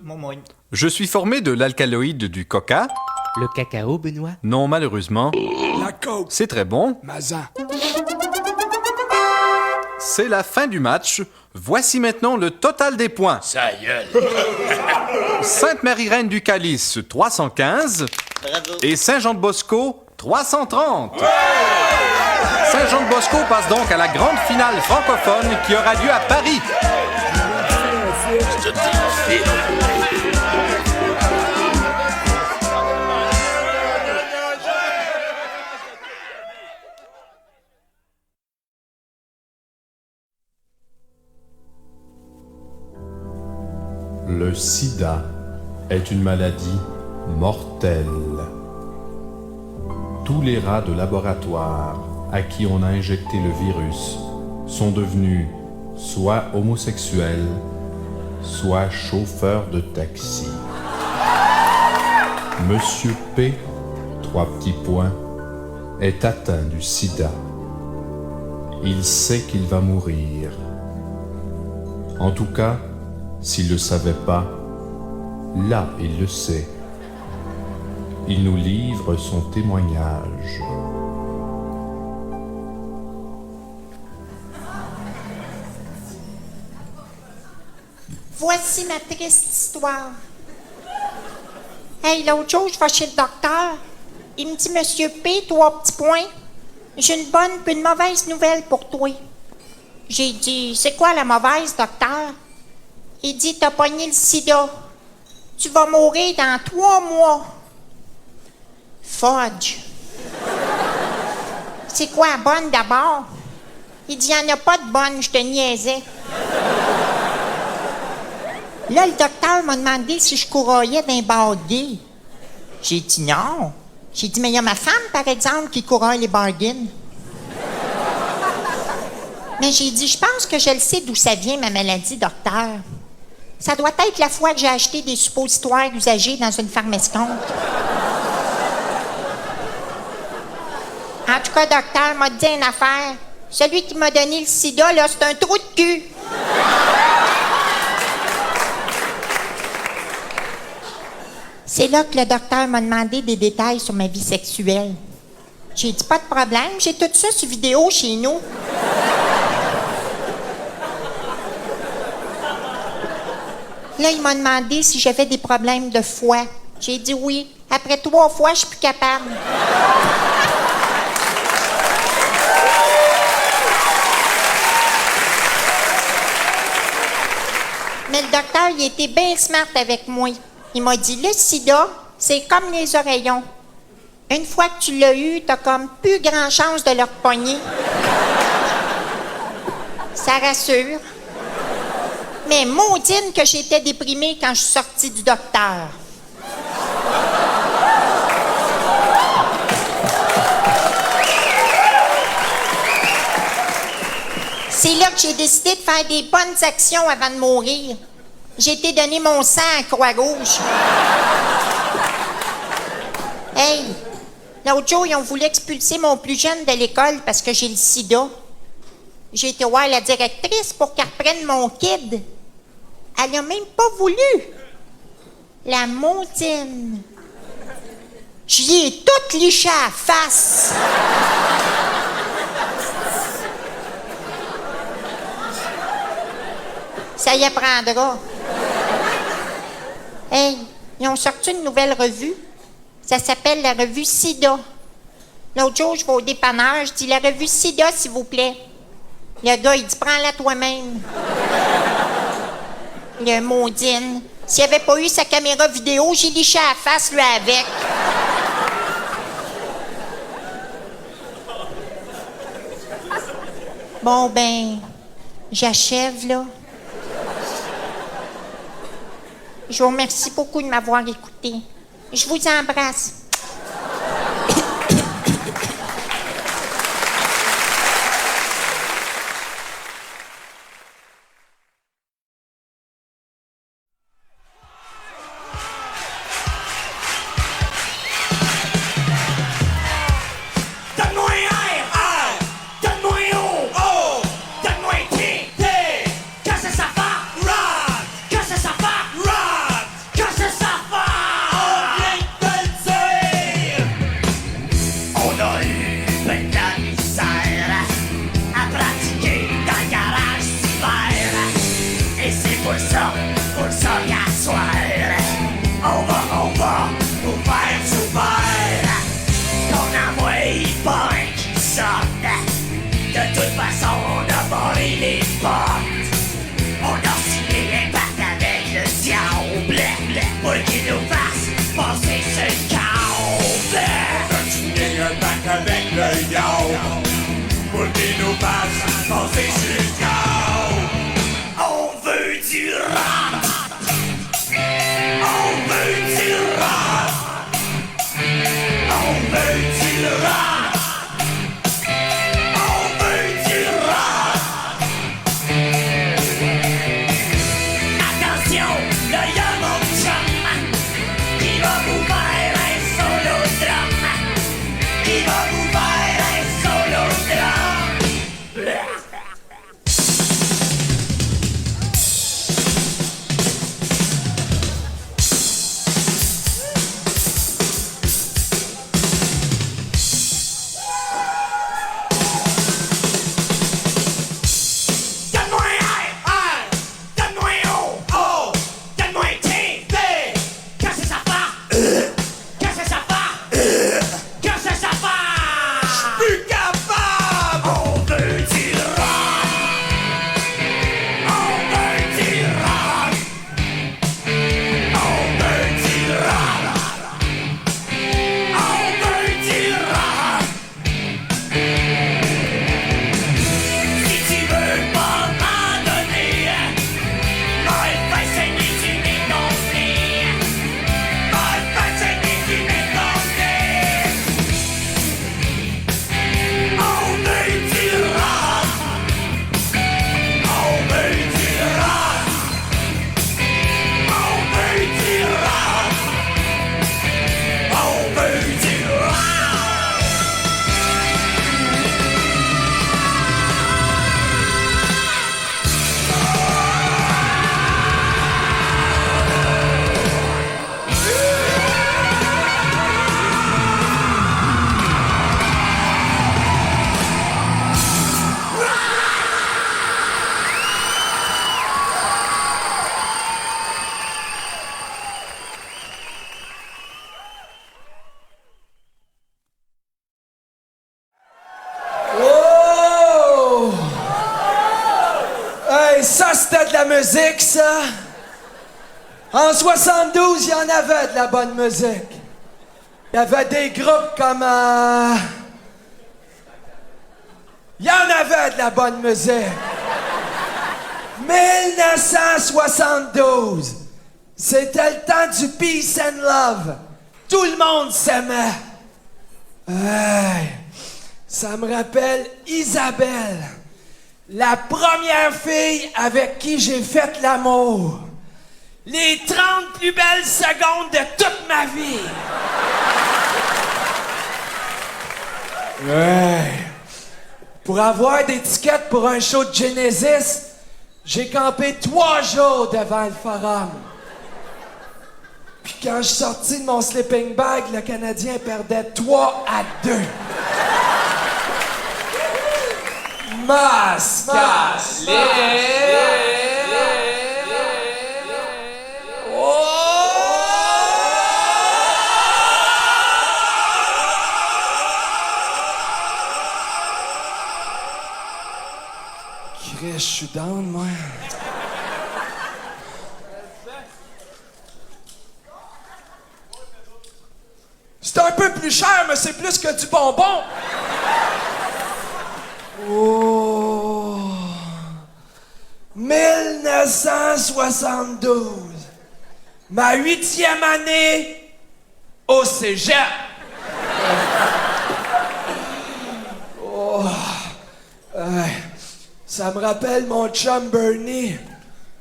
Je suis formé de l'alcaloïde du coca. Le cacao, Benoît? Non, malheureusement. La coke. C'est très bon. Mazan. C'est la fin du match. Voici maintenant le total des points. Ça gueule. Sainte-Marie-Reine du Calice, 315. Bravo. Et Saint-Jean-de-Bosco, 330. Saint-Jean-de-Bosco passe donc à la grande finale francophone qui aura lieu à Paris. Le sida est une maladie mortelle. Tous les rats de laboratoire à qui on a injecté le virus sont devenus soit homosexuels, soit chauffeurs de taxi. Monsieur P, 3 petits points, est atteint du sida. Il sait qu'il va mourir. En tout cas, s'il ne le savait pas, là il le sait. Il nous livre son témoignage. Voici ma triste histoire. Hey, l'autre jour, je vais chez le docteur. Il me dit, Monsieur P, 3 petits points. J'ai une bonne puis une mauvaise nouvelle pour toi. J'ai dit, c'est quoi la mauvaise, docteur? Il dit, t'as pogné le sida. Tu vas mourir dans 3 mois. Fudge. C'est quoi la bonne d'abord? Il dit, il n'y en a pas de bonne, je te niaisais. Là, le docteur m'a demandé si je couraillais d'un bar gay. J'ai dit non. J'ai dit, mais il y a ma femme, par exemple, qui couraille les bargains. Mais j'ai dit, je pense que je le sais d'où ça vient, ma maladie, docteur. Ça doit être la fois que j'ai acheté des suppositoires usagés dans une pharmacie compte. En tout cas, docteur, m'a dit une affaire. Celui qui m'a donné le sida, là, c'est un trou de cul. C'est là que le docteur m'a demandé des détails sur ma vie sexuelle. J'ai dit, pas de problème, j'ai tout ça sur vidéo chez nous. Là, il m'a demandé si j'avais des problèmes de foie. J'ai dit oui. Après 3 fois, je suis plus capable. Mais le docteur, il était bien smart avec moi. Il m'a dit, le sida, c'est comme les oreillons. Une fois que tu l'as eu, t'as comme plus grand chance de le repogner. Ça rassure. Mais maudine que j'étais déprimée quand je suis sortie du docteur. C'est là que j'ai décidé de faire des bonnes actions avant de mourir. J'ai été donner mon sang à Croix-Rouge. Hey, l'autre jour, ils ont voulu expulser mon plus jeune de l'école parce que j'ai le sida. J'ai été voir la directrice pour qu'elle reprenne mon kid. Elle n'a même pas voulu. La maudine. J'y ai toute lichée à la face. Ça y apprendra. Hey, ils ont sorti une nouvelle revue. Ça s'appelle la revue Sida. L'autre jour, je vais au dépanneur, je dis la revue Sida, s'il vous plaît. Le gars, il dit, prends-la toi-même. Le maudine. S'il avait pas eu sa caméra vidéo, j'ai liché à la face, lui, avec. Bon, ben, j'achève, là. Je vous remercie beaucoup de m'avoir écouté. Je vous embrasse. Donne-moi un R, donne-moi O, O, donne-moi T, T, que c'est ça va, rock, que c'est ça va, rock, que c'est ça va, on vient de le dire. On a eu plein de la misère à pratiquer dans le garage d'hiver. Et c'est pour ça qu'à soir, on va nous faire souvent. Qu'on envoie pas un qui sorte. De toute façon, on a barré les portes. On a signé un pacte avec le diable pour qu'il nous fasse passer ce câble. On a signé un pacte avec le diable pour qu'il nous fasse passer ce câble. On veut du rap. On veut du rap. On veut du rap. On veut du rap. Attention, là y'a mon chum qui va vous faire un solo drum. Qui va vous faire un solo drum. Donne-moi un R, donne-moi O, O, donne-moi T, T, que c'est ça va, que c'est ça va, que c'est ça va. Ben, ça, c'était de la musique, ça. En 72, il y en avait de la bonne musique. Il y avait des groupes comme... Il y en avait de la bonne musique. 1972. C'était le temps du peace and love. Tout le monde s'aimait. Hey, ça me rappelle Isabelle, la première fille avec qui j'ai fait l'amour. Les 30 plus belles secondes de toute ma vie. Ouais. Pour avoir des tickets pour un show de Genesis, j'ai campé 3 jours devant le forum. Puis quand je suis sorti de mon sleeping bag, le Canadien perdait 3-2. Chris, je suis down, moi. C'est un peu plus cher, mais c'est plus que du bonbon. Oh. 1972. Ma 8e année au cégep. Oh. Ça me rappelle mon chum Bernie,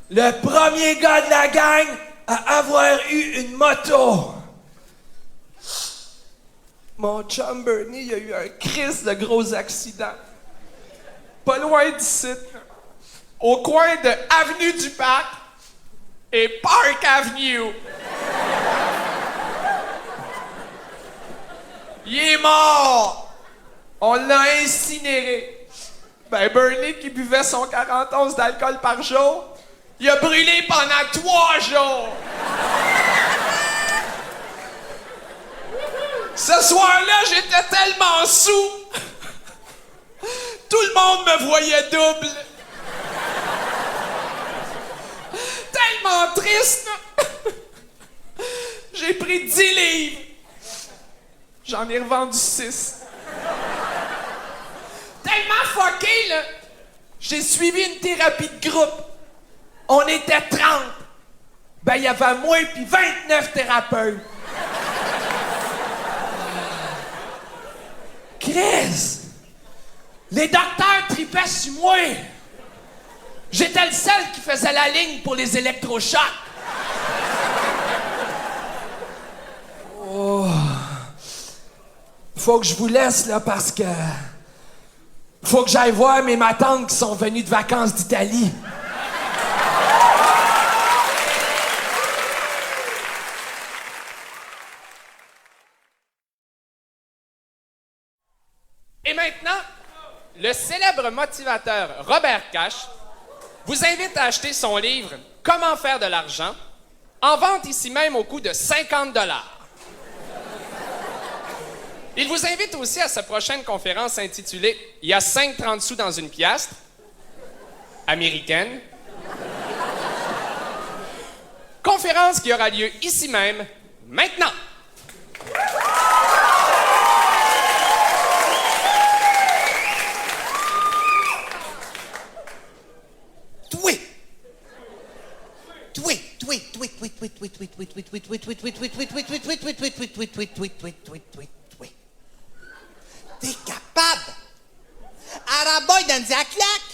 le premier gars de la gang à avoir eu une moto. Mon chum Bernie, il a eu un crise de gros accident. Pas loin d'ici, au coin de Avenue du Parc et Park Avenue. Il est mort! On l'a incinéré. Ben, Bernie, qui buvait son 40 onces d'alcool par jour, il a brûlé pendant 3 jours. Ce soir-là, j'étais tellement saoul. Tout le monde me voyait double. Tellement triste. J'ai pris 10 livres. J'en ai revendu 6. Tellement fucké, là. J'ai suivi une thérapie de groupe. On était 30. Ben, il y avait moi puis 29 thérapeutes. Chris! Les docteurs tripaient sur moi. J'étais le seul qui faisait la ligne pour les électrochocs. Oh. Faut que je vous laisse, là, parce que... Faut que j'aille voir mes matantes qui sont venues de vacances d'Italie. Et maintenant, le célèbre motivateur Robert Cash vous invite à acheter son livre « Comment faire de l'argent » en vente ici même au coût de 50 $. Il vous invite aussi à sa prochaine conférence intitulée « Il y a 5,30 sous dans une piastre » américaine. Conférence qui aura lieu ici même, maintenant. T'es capable? Araboy dans la claque!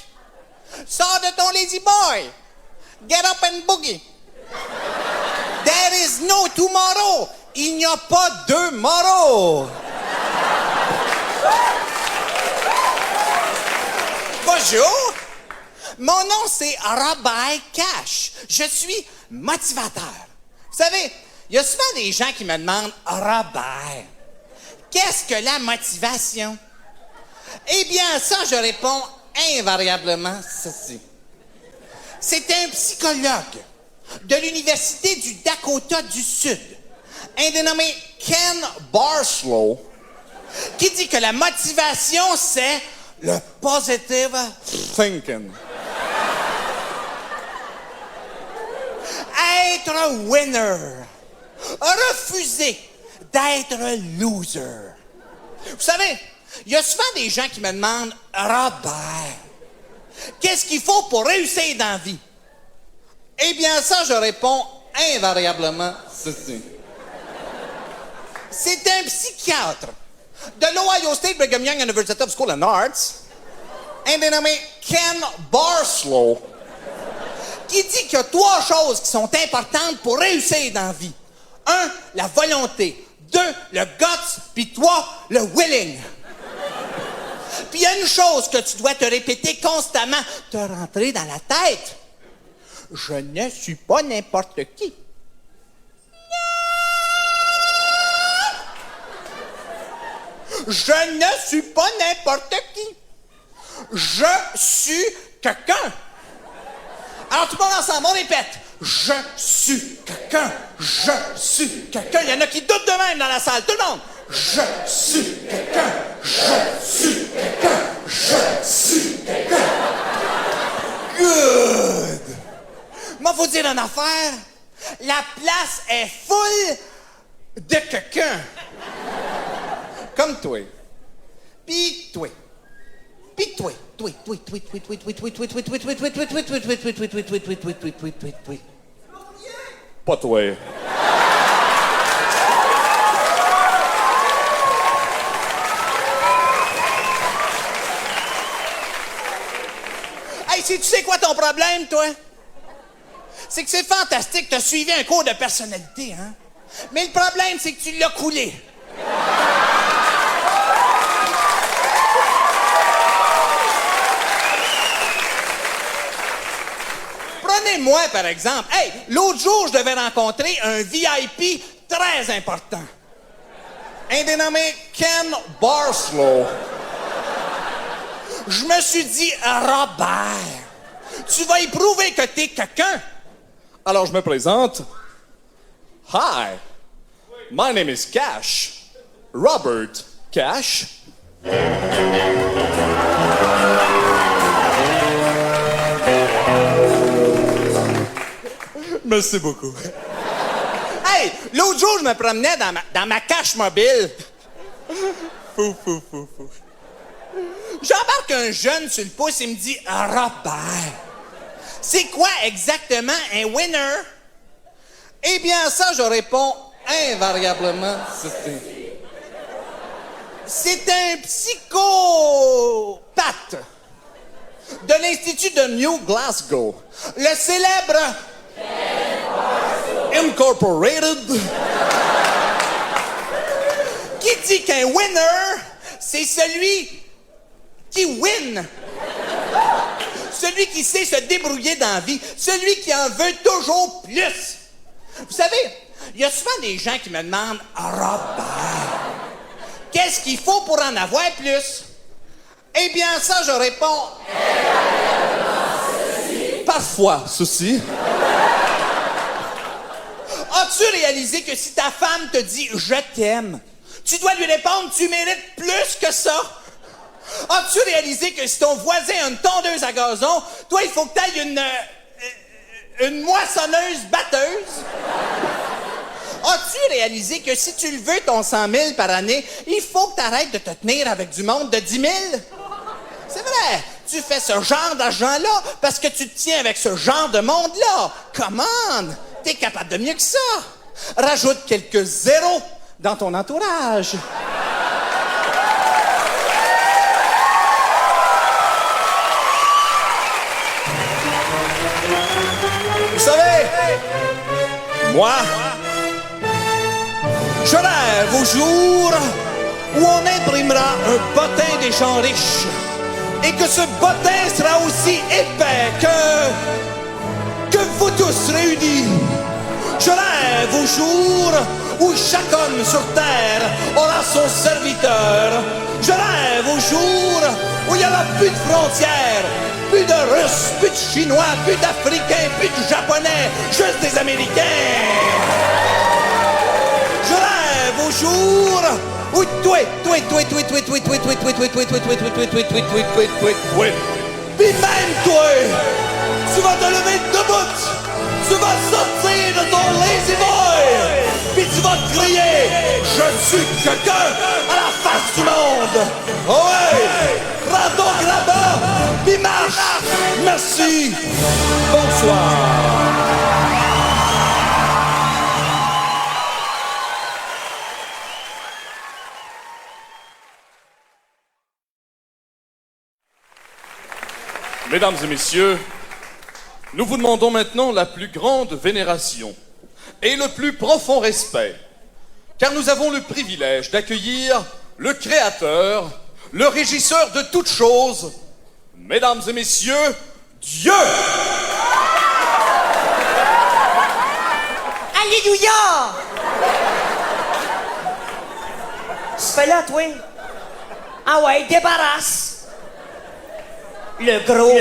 Sors de ton lazy boy! Get up and boogie! There is no tomorrow! Il n'y a pas de morrow! Bonjour! Mon nom c'est Robert Cash. Je suis motivateur. Vous savez, il y a souvent des gens qui me demandent « Robert, qu'est-ce que la motivation? » Eh bien, ça, je réponds invariablement ceci. C'est un psychologue de l'Université du Dakota du Sud, un dénommé Ken Barslow, qui dit que la motivation, c'est le positive thinking. être winner. Refuser d'être loser. Vous savez, il y a souvent des gens qui me demandent « Robert, qu'est-ce qu'il faut pour réussir dans la vie? » Eh bien, ça, je réponds invariablement ceci. C'est un psychiatre de l'Ohio State Brigham Young University of School and Arts, un dénommé Ken Barslow, qui dit qu'il y a 3 choses qui sont importantes pour réussir dans la vie. 1, la volonté. 2, le guts. Puis 3, le willing. Puis il y a une chose que tu dois te répéter constamment, te rentrer dans la tête. Je ne suis pas n'importe qui. Je ne suis pas n'importe qui. Je suis quelqu'un. Alors tout le monde ensemble, on répète. Je suis quelqu'un. Je suis quelqu'un. Il y en a qui doutent de même dans la salle. Tout le monde. Je suis quelqu'un. Je suis quelqu'un. Je suis quelqu'un. Good. Moi, faut dire une affaire. La place est full de quelqu'un. Comme toi. Pis toi. Pis toi. Pas toi. Hey, tu sais quoi ton problème, toi? C'est que c'est fantastique, t'as suivi un cours de personnalité, hein? Mais le problème, c'est que tu l'as coulé. Prenez-moi, par exemple. Hey, l'autre jour, je devais rencontrer un VIP très important. Un dénommé Ken Barslow. Je me suis dit, Robert, tu vas y prouver que t'es quelqu'un. Alors, je me présente. Hi, my name is Cash. Robert Cash. Merci beaucoup. Hey, l'autre jour, je me promenais dans ma cache mobile. Fou. J'embarque un jeune sur le pouce et me dit « Robert, c'est quoi exactement un winner? » Eh bien, ça, je réponds invariablement ceci. C'est un psychopathe de l'Institut de New Glasgow, le célèbre Incorporated, qui dit qu'un winner, c'est celui qui win. Celui qui sait se débrouiller dans la vie. Celui qui en veut toujours plus. Vous savez, il y a souvent des gens qui me demandent « Robert, qu'est-ce qu'il faut pour en avoir plus? » Eh bien, ça, je réponds... Parfois, ceci. As-tu réalisé que si ta femme te dit « Je t'aime », tu dois lui répondre « Tu mérites plus que ça ». As-tu réalisé que si ton voisin a une tondeuse à gazon, toi, il faut que tu ailles une moissonneuse batteuse? As-tu réalisé que si tu le veux, ton 100 000 par année, il faut que tu arrêtes de te tenir avec du monde de 10 000? C'est vrai, tu fais ce genre d'argent-là parce que tu te tiens avec ce genre de monde-là. Commande, t'es capable de mieux que ça. Rajoute quelques zéros dans ton entourage. Vous savez, moi, je rêve au jour où on imprimera un bottin des gens riches et que ce bottin sera aussi épais que vous tous réunis. Je rêve au jour où chaque homme sur terre aura son serviteur. Je rêve au jour où il n'y aura plus de frontières. Plus de Russes, plus de Chinois, plus d'Africains, plus de Japonais, juste des Américains. Je rêve au jour où puis même toi, tu vas te lever debout, tu vas sortir de ton lazy boy, puis tu vas te crier « Je suis quelqu'un à la face du monde ». Ouais, prends ton grabat, puis marche. Merci. Bonsoir. Mesdames et messieurs, nous vous demandons maintenant la plus grande vénération et le plus profond respect, car nous avons le privilège d'accueillir le Créateur, le régisseur de toutes choses, mesdames et messieurs, Dieu! Alléluia! C'est là, toi. Ah ouais, débarrasse. Le gros.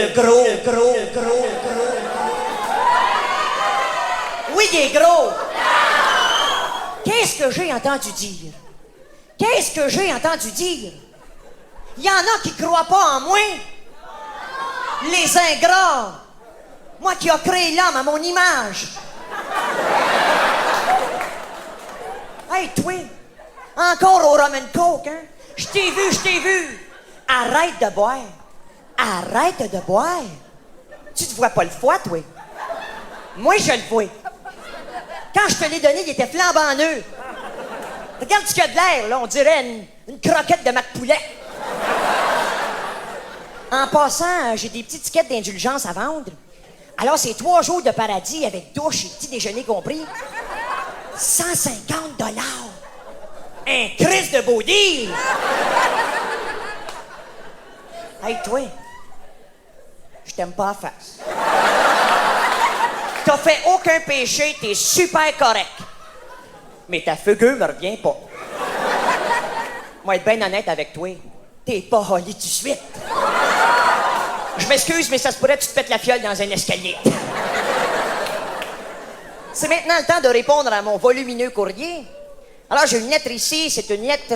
Oui, il est gros. Qu'est-ce que j'ai entendu dire? Qu'est-ce que j'ai entendu dire? Il y en a qui croient pas en moi. Les ingrats. Moi qui ai créé l'homme à mon image. Hey, toi, encore au rum and coke, hein? Je t'ai vu. Arrête de boire. Arrête de boire. Tu te vois pas le foie, toi? Moi, je le vois. Quand je te l'ai donné, il était flambant neuf. Regarde ce qu'il y a de l'air, là. On dirait une croquette de Mac Poulet. En passant, j'ai des petites tickets d'indulgence à vendre. Alors, c'est 3 jours de paradis avec douche et petit déjeuner compris. 150 $. Un Christ de beau deal! Hey, toi, je t'aime pas à face. T'as fait aucun péché, t'es super correct. Mais ta feugueux me revient pas. Moi, être bien honnête avec toi, t'es pas holly tout de suite. Je m'excuse, mais ça se pourrait que tu te pètes la fiole dans un escalier. C'est maintenant le temps de répondre à mon volumineux courrier. Alors, j'ai une lettre ici, c'est une lettre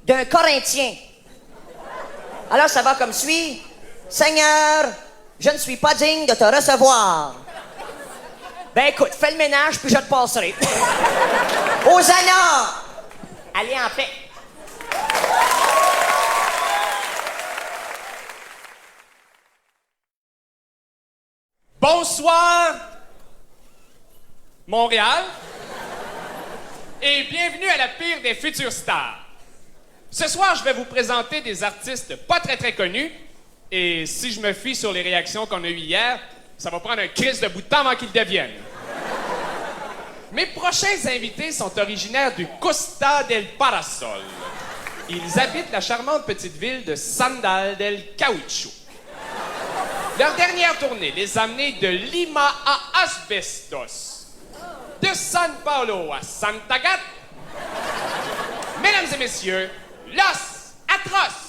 d'un Corinthien. Alors, ça va comme suit. Seigneur, je ne suis pas digne de te recevoir. Ben écoute, fais le ménage, puis je te passerai. Hosanna! Allez en paix. Bonsoir, Montréal, et bienvenue à la pire des futures stars. Ce soir, je vais vous présenter des artistes pas très connus, et si je me fie sur les réactions qu'on a eues hier, ça va prendre un crise de bout de temps avant qu'ils deviennent. Mes prochains invités sont originaires du Costa del Parasol. Ils habitent la charmante petite ville de Sandal del Caucho. Leur dernière tournée les a amenés de Lima à Asbestos, de San Paulo à Santa Gata. Mesdames et messieurs, Los Atroces!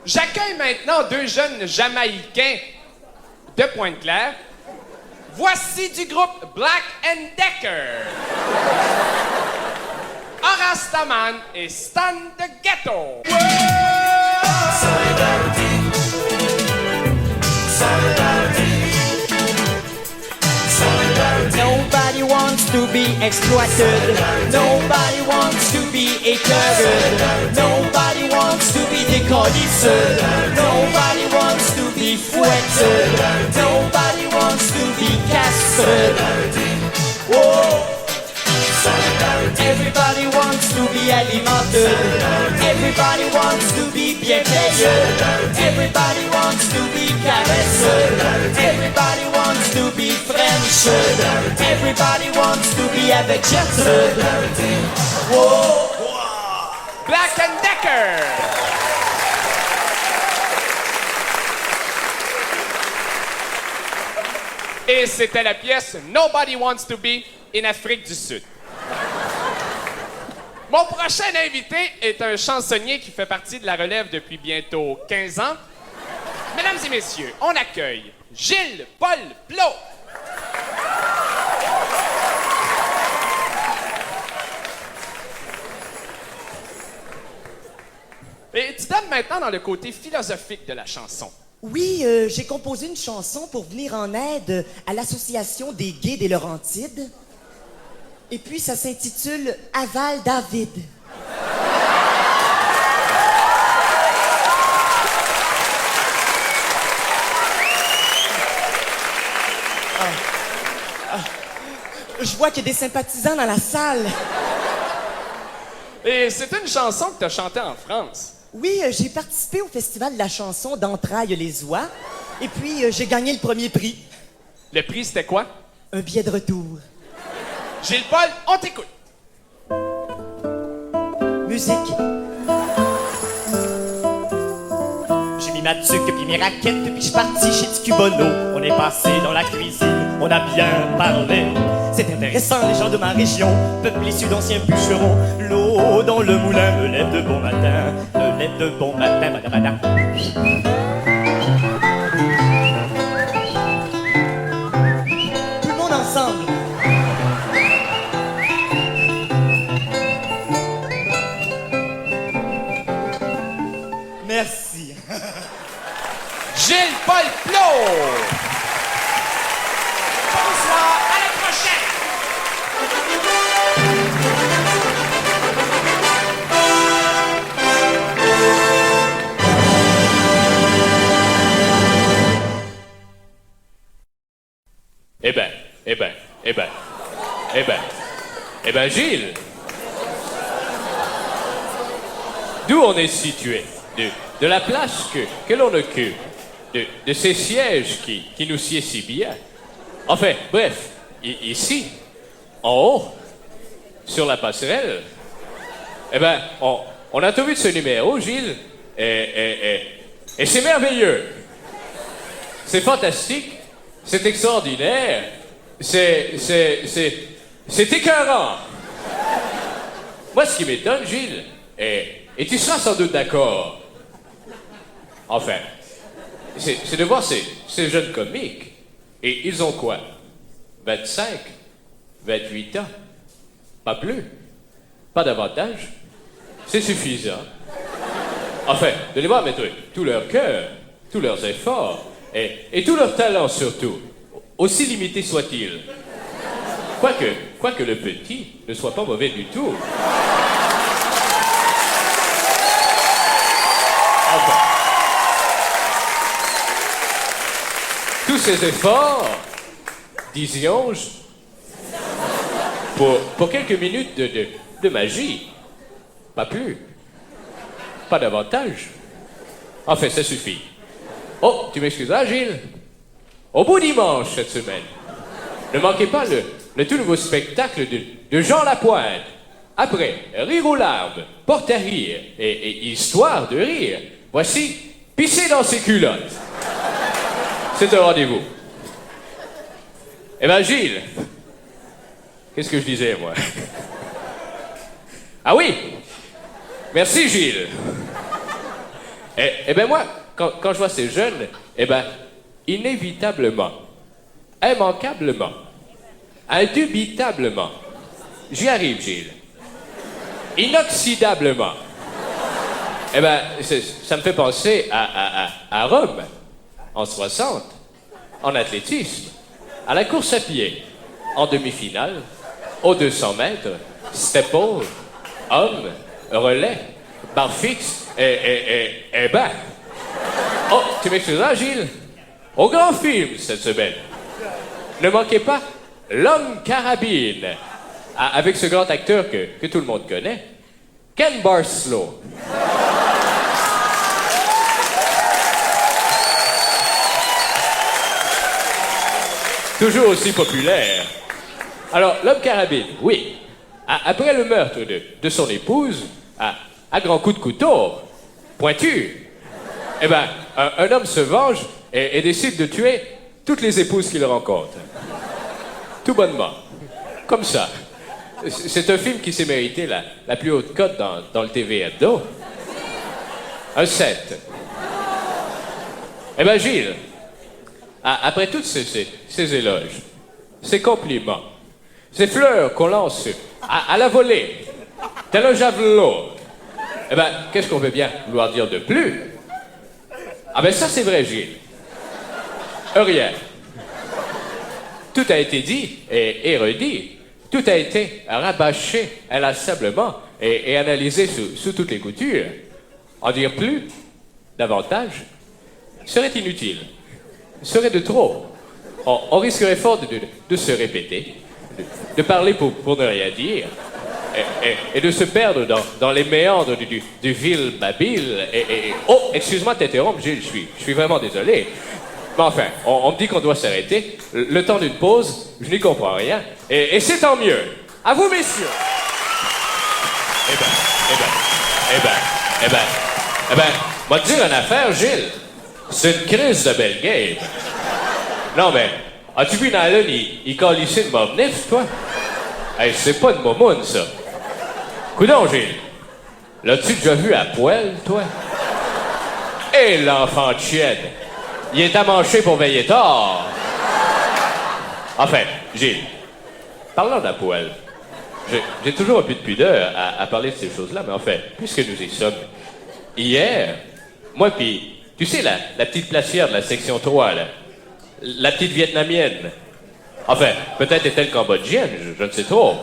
J'accueille maintenant 2 jeunes Jamaïcains de Pointe-Claire. Voici du groupe Black & Decker. Horace Taman et Stan the Ghetto. Solidarity. Nobody wants to be exploited. Nobody wants to be écœuré. Nobody wants to be décollissé. Nobody wants to be fouetté. Nobody wants to be castré. Whoa. Everybody wants to be alimented. Everybody wants to be bienveilleux. Everybody wants to be caresseux. Everybody wants to be French. Everybody wants to be avec Jetson. Whoa. Black & Decker! Et c'était la pièce Nobody Wants to Be in Afrique du Sud. Mon prochain invité est un chansonnier qui fait partie de la relève depuis bientôt 15 ans. Mesdames et messieurs, on accueille Gilles Paul Plot. Et tu donnes maintenant dans le côté philosophique de la chanson. Oui, j'ai composé une chanson pour venir en aide à l'association des gays des Laurentides. Et puis, ça s'intitule « Aval David ». Je vois qu'il y a des sympathisants dans la salle. Et c'est une chanson que tu as chantée en France. Oui, j'ai participé au festival de la chanson d'Entrailles-les-Oies. Et puis, j'ai gagné le premier prix. Le prix, c'était quoi? Un billet de retour. Gilles Paul, on t'écoute. Musique. J'ai mis ma tuque puis mes raquettes puis je suis parti chez Ticubono. On est passé dans la cuisine, on a bien parlé. C'est intéressant, les gens de ma région, peuple issu d'anciens bûcherons. L'eau dans le moulin me lève de bon matin, me lève de bon matin, madame. Tout le monde ensemble. Merci. Gilles Paul Plot. Bonsoir, à la prochaine. Eh ben, Gilles, d'où on est situé, de la place que l'on occupe, de ces sièges qui nous sied si bien. Enfin, bref, ici, en haut, sur la passerelle, eh ben, on a tout vu de ce numéro, Gilles, et c'est merveilleux. C'est fantastique, c'est extraordinaire, c'est écœurant. Moi, ce qui m'étonne, Gilles, et tu seras sans doute d'accord, enfin, c'est de voir ces jeunes comiques. Et ils ont quoi? 25? 28 ans? Pas plus? Pas davantage? C'est suffisant. Enfin, de les voir mettre tout leur cœur, tous leurs efforts, et tout leur talent surtout, aussi limité soit-il. Quoique le petit ne soit pas mauvais du tout. Enfin, tous ces efforts, disions-je, pour quelques minutes de magie, pas plus, pas davantage. Enfin, ça suffit. Oh, tu m'excuseras, Gilles? Au beau dimanche cette semaine, ne manquez pas le tout nouveau spectacle de Jean Lapointe. Après Rire aux larmes, Porte à rire et Histoire de rire, voici Pisser dans ses culottes. C'est un rendez-vous. Eh ben, Gilles, qu'est-ce que je disais, moi? Ah oui! Merci, Gilles. Eh ben, moi, quand je vois ces jeunes, eh ben, inévitablement, immanquablement, indubitablement, j'y arrive, Gilles. Inoxydablement. Eh ben, ça me fait penser à Rome, en 60, en athlétisme, à la course à pied, en demi-finale, aux 200 mètres, steeple, homme, relais, barre fixe, et ben. Oh, tu m'excuseras, Gilles? Au grand film cette semaine. Ne manquez pas L'homme carabine, avec ce grand acteur que tout le monde connaît, Ken Barstow. toujours aussi populaire. Alors, l'homme carabine, oui. Après le meurtre de son épouse, à grands coups de couteau, pointu, eh ben, un homme se venge et décide de tuer toutes les épouses qu'il rencontre. Tout bonnement. Comme ça. C'est un film qui s'est mérité la plus haute cote dans le TV Hebdo. Un 7. Eh ben, Gilles, après tous ces éloges, ces compliments, ces fleurs qu'on lance à la volée, tel un javelot, eh ben, qu'est-ce qu'on veut bien vouloir dire de plus? Ah ben ça, c'est vrai, Gilles. Rien. Tout a été dit et redit. Tout a été rabâché inlassablement et analysé sous toutes les coutures. En dire plus, davantage, serait inutile. Serait de trop. On risquerait fort de se répéter, de parler pour ne rien dire, et de se perdre dans les méandres du vil babil. Oh, excuse-moi de t'interrompre, Gilles, je suis vraiment désolé. Mais enfin, on me dit qu'on doit s'arrêter. Le temps d'une pause, je n'y comprends rien. Et c'est tant mieux. À vous, messieurs. Moi te dire une affaire, Gilles. C'est une crise de belle game. Non, mais, as-tu vu Nalan, il calissait de mobnif, toi? Hey, c'est pas de momoune, ça. Coudon, Gilles. L'as-tu déjà vu à poil, toi? Et l'enfant de chienne. Il est amanché pour veiller tard. Enfin, Gilles, parlant de la poêle, j'ai toujours un peu de pudeur à parler de ces choses-là, mais enfin, puisque nous y sommes, hier, moi puis, tu sais, la petite placière de la section 3, là, la petite vietnamienne, enfin, peut-être est-elle cambodgienne, je ne sais trop,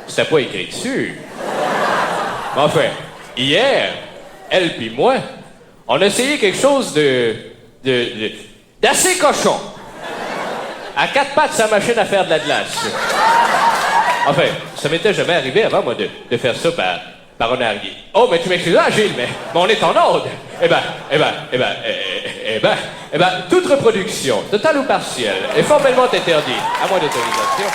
c'était pas écrit dessus. Mais enfin, hier, elle puis moi, on a essayé quelque chose d'assez cochon. À 4 pattes, sa machine à faire de la glace. Enfin, ça m'était jamais arrivé avant, moi, de faire ça par un arrière. Oh, mais tu m'excuseras, Gilles, mais on est en ordre. Eh ben, toute reproduction, totale ou partielle, est formellement interdite, à moins d'autorisation.